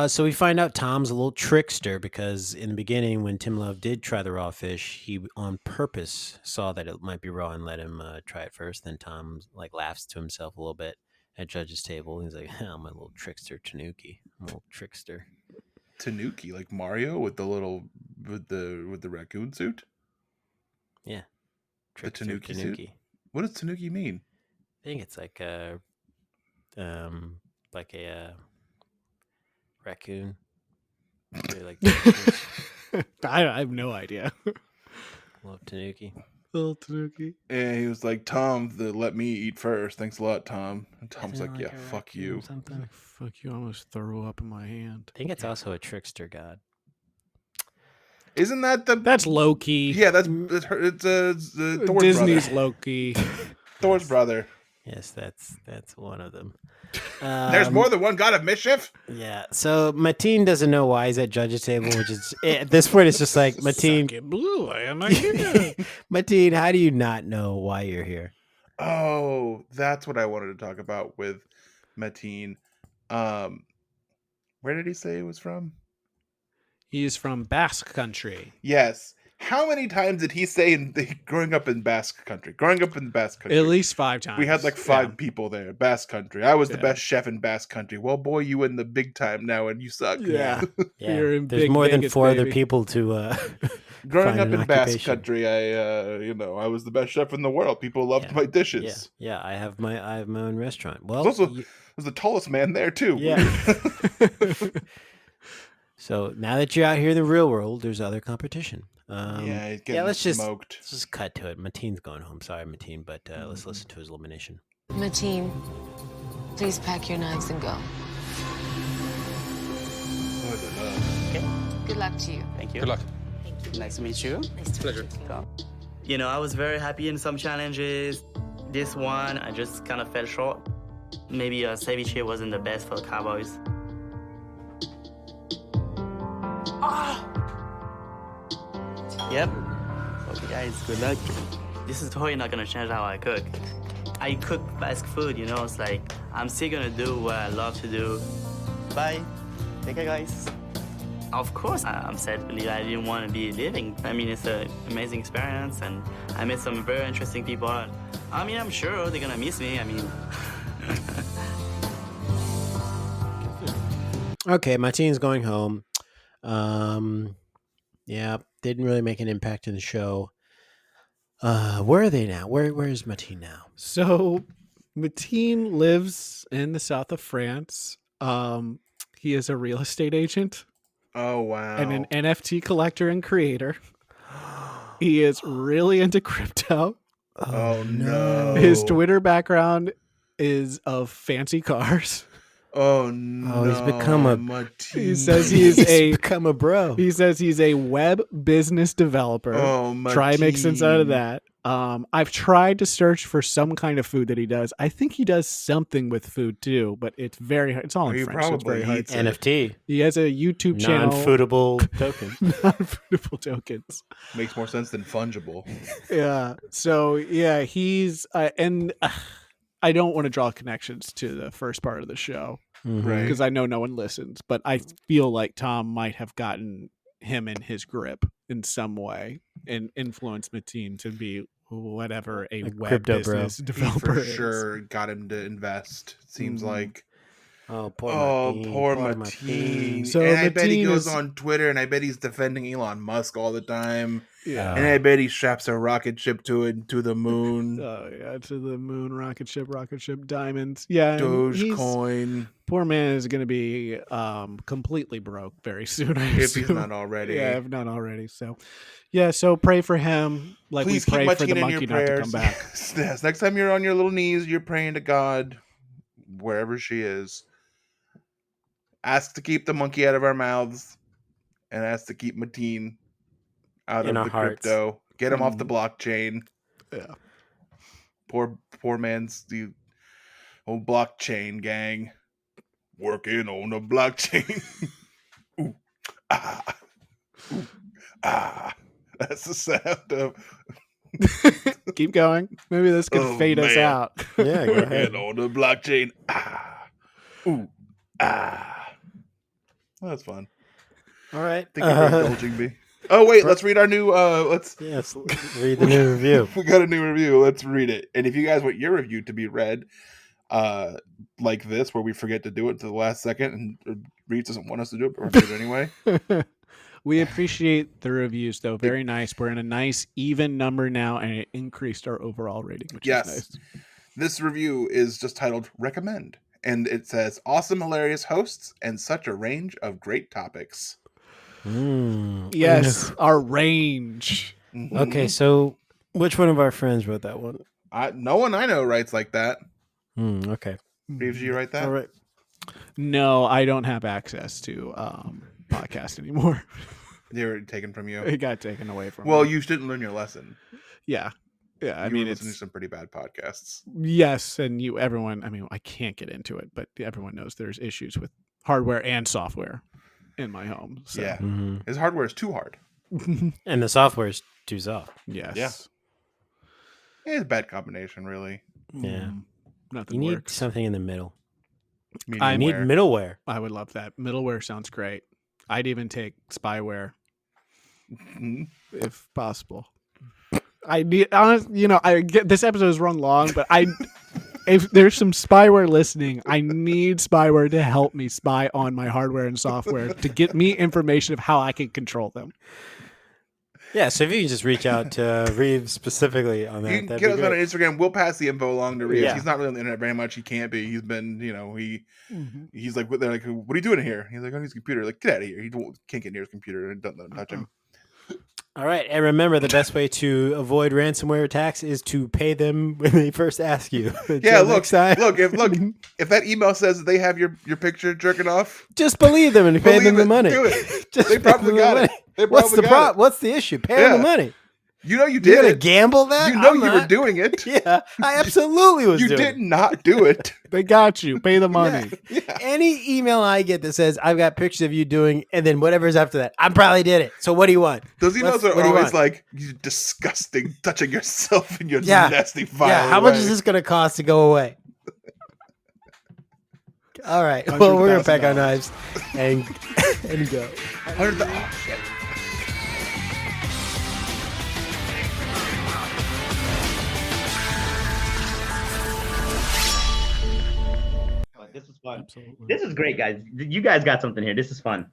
So we find out Tom's a little trickster because in the beginning, when Tim Love did try the raw fish, he on purpose saw that it might be raw and let him try it first. Then Tom like laughs to himself a little bit at Judge's table. He's like, "I'm a little trickster, Tanuki. I'm a little trickster." Tanuki, like Mario with the raccoon suit. Yeah, The Tanuki suit? What does Tanuki mean? I think it's like a raccoon. Really like I have no idea. love Tanuki. Little Tanuki. And he was like, Tom, let me eat first. Thanks a lot, Tom. And Tom's Isn't like, it yeah, a fuck raccoon you. or something? Like, fuck you! I almost threw up in my hand. I think it's also a trickster god. Isn't that the... That's Loki. Yeah, it's Thor's Disney's brother. Loki. Thor's brother. Yes, that's one of them. There's more than one god of mischief? Yeah. So Mateen doesn't know why he's at Judge's table, which is at this point it's just like Mateen. Suck it blue. I am not here. Mateen, how do you not know why you're here? Oh, that's what I wanted to talk about with Mateen. Where did he say he was from? He's from Basque Country. Yes. How many times did he say growing up in Basque Country? Growing up in Basque Country. At least 5 times. We had like 5 people there, Basque Country. I was the best chef in Basque Country. Well, boy, you in the big time now and you suck. Yeah. Yeah. You're in There's Big more than Vegas, 4 other baby. people to Growing find up an in Basque occupation. Country, I was the best chef in the world. People loved my dishes. Yeah. I have my own restaurant. Well, I was the tallest man there too. Yeah. So now that you're out here in the real world, there's other competition. Yeah, he's getting let's smoked. Let's just cut to it. Mateen's going home. Sorry, Mateen, but let's listen to his elimination. Mateen, please pack your knives and go. Okay. Good luck to you. Thank you. Good luck. Nice to meet you. Nice to Pleasure. meet you. You know, I was very happy in some challenges. This one, I just kind of fell short. Maybe ceviche wasn't the best for the Cowboys. Yep. Okay, guys, good luck. This is totally not gonna change how I cook. I cook fast food, you know, it's like, I'm still gonna do what I love to do. Bye. Take care, guys. Of course, I'm sad that I didn't want to be living. I mean, it's an amazing experience, and I met some very interesting people. I mean, I'm sure they're gonna miss me. I mean... Okay, my teen's going home. Yeah, didn't really make an impact in the show. Where are they now? Where is Mateen now? So Mateen lives in the south of France. He is a real estate agent. Oh, wow. And an NFT collector and creator. He is really into crypto. Oh, no. His Twitter background is of fancy cars. Oh, no. Oh, he's become a... Mateen. He says he's become a bro. He says he's a web business developer. Oh, Try to make sense out of Mateen. that. I've tried to search for some kind of food that he does. I think he does something with food too, but it's very hard. It's all in He French. So it's very probably hard. eats to- NFT. He has a YouTube channel. Non-foodable tokens. Non-foodable tokens. Makes more sense than fungible. Yeah. So yeah, he's and I don't want to draw connections to the first part of the show Right. because I know no one listens, but I feel like Tom might have gotten him in his grip in some way and influenced Mateen to be whatever a web crypto bro. business He developer for is. sure got him to invest. Seems like. Oh, poor Oh, Mateen. poor Mateen. So And I bet he Mateen goes is- on Twitter and I bet he's defending Elon Musk all the time. Yeah. And I bet he straps a rocket ship to the moon. Oh yeah, to the moon, rocket ship, diamonds. Yeah, and he's- Dogecoin. Poor man is going to be completely broke very soon. I If he's assume. not already. Yeah, if not already. So, yeah. So pray for him, like Please we keep pray for Mateen the in monkey your not to prayers. come back. Yes, next time you're on your little knees, you're praying to God, wherever she is. Ask to keep the monkey out of our mouths, and ask to keep Mateen out In of our the hearts. crypto. Get him off the blockchain. Yeah. Poor man's the old blockchain gang working on the blockchain. Ooh, ah, ooh, ah. That's the sound of Keep going. Maybe this could Oh, fade us man. out. Yeah, go ahead. working on the blockchain. Ah, ooh, ah. Well, that's fun. All right. Thank you for indulging me. Oh wait, let's read our new. Yes, read the new review. We got a new review. Let's read it. And if you guys want your review to be read, like this, where we forget to do it to the last second, and Reed doesn't want us to do it, but we're going to do it anyway. We appreciate the reviews, though. Very nice. We're in a nice even number now, and it increased our overall rating, which Yes. is nice. This review is just titled "Recommend," and it says, "Awesome, hilarious hosts, and such a range of great topics." Yes, our range. Mhm. Okay, so which one of our friends wrote that one? No one I know writes like that. Okay. Reeves, you write that? All right. No, I don't have access to podcast anymore. They were taken from you. It got taken away from Well, me. you didn't learn your lesson. Yeah. Yeah, I You mean, were it's listening to some pretty bad podcasts. yes, and everyone. I mean, I can't get into it, but everyone knows there's issues with hardware and software in my home. So. Yeah, Mhm. his hardware is too hard. And the software is too soft. Yes. Yeah. It's a bad combination, really. Yeah. Nothing You need works. something in the middle. I You need Mediumware. middleware. I would love that. Middleware sounds great. I'd even take spyware Mhm. if possible. I need, I get this episode is run long, but if there's some spyware listening, I need spyware to help me spy on my hardware and software to get me information of how I can control them. Yeah, so if you can just reach out to Reeves specifically on that, You can that'd get be us on great. Instagram. We'll pass the info along to Reeves. Yeah. He's not really on the internet very much. He can't be. He's been, he's like, they're like, what are you doing here? He's like, on his computer. Like, get out of here. He can't get near his computer and don't let him touch him. All right, and remember, the best way to avoid ransomware attacks is to pay them when they first ask you. Yeah, Until look, next time, if that email says that they have your picture jerking off, just believe them and pay them believe the it. money. Do it. Just They pay probably them the got it. money. They What's probably the got problem? it. What's the issue? Pay Yeah. them the money. You know you You're did gonna it. gamble that? You know I'm you were not. doing it. Yeah, I absolutely was You doing did it. not do it. They got you. Pay the money. Yeah. Any email I get that says I've got pictures of you doing, and then whatever's after that, I probably did it. So what do you want? Those emails What are do you always want? like, you disgusting, touching yourself in your Yeah. nasty, vile Yeah, how much way. is this going to cost to go away? All right. Well, we're going to pack our $100,000. knives and go. Oh, shit. This was fun. This is great, guys. You guys got something here. This is fun.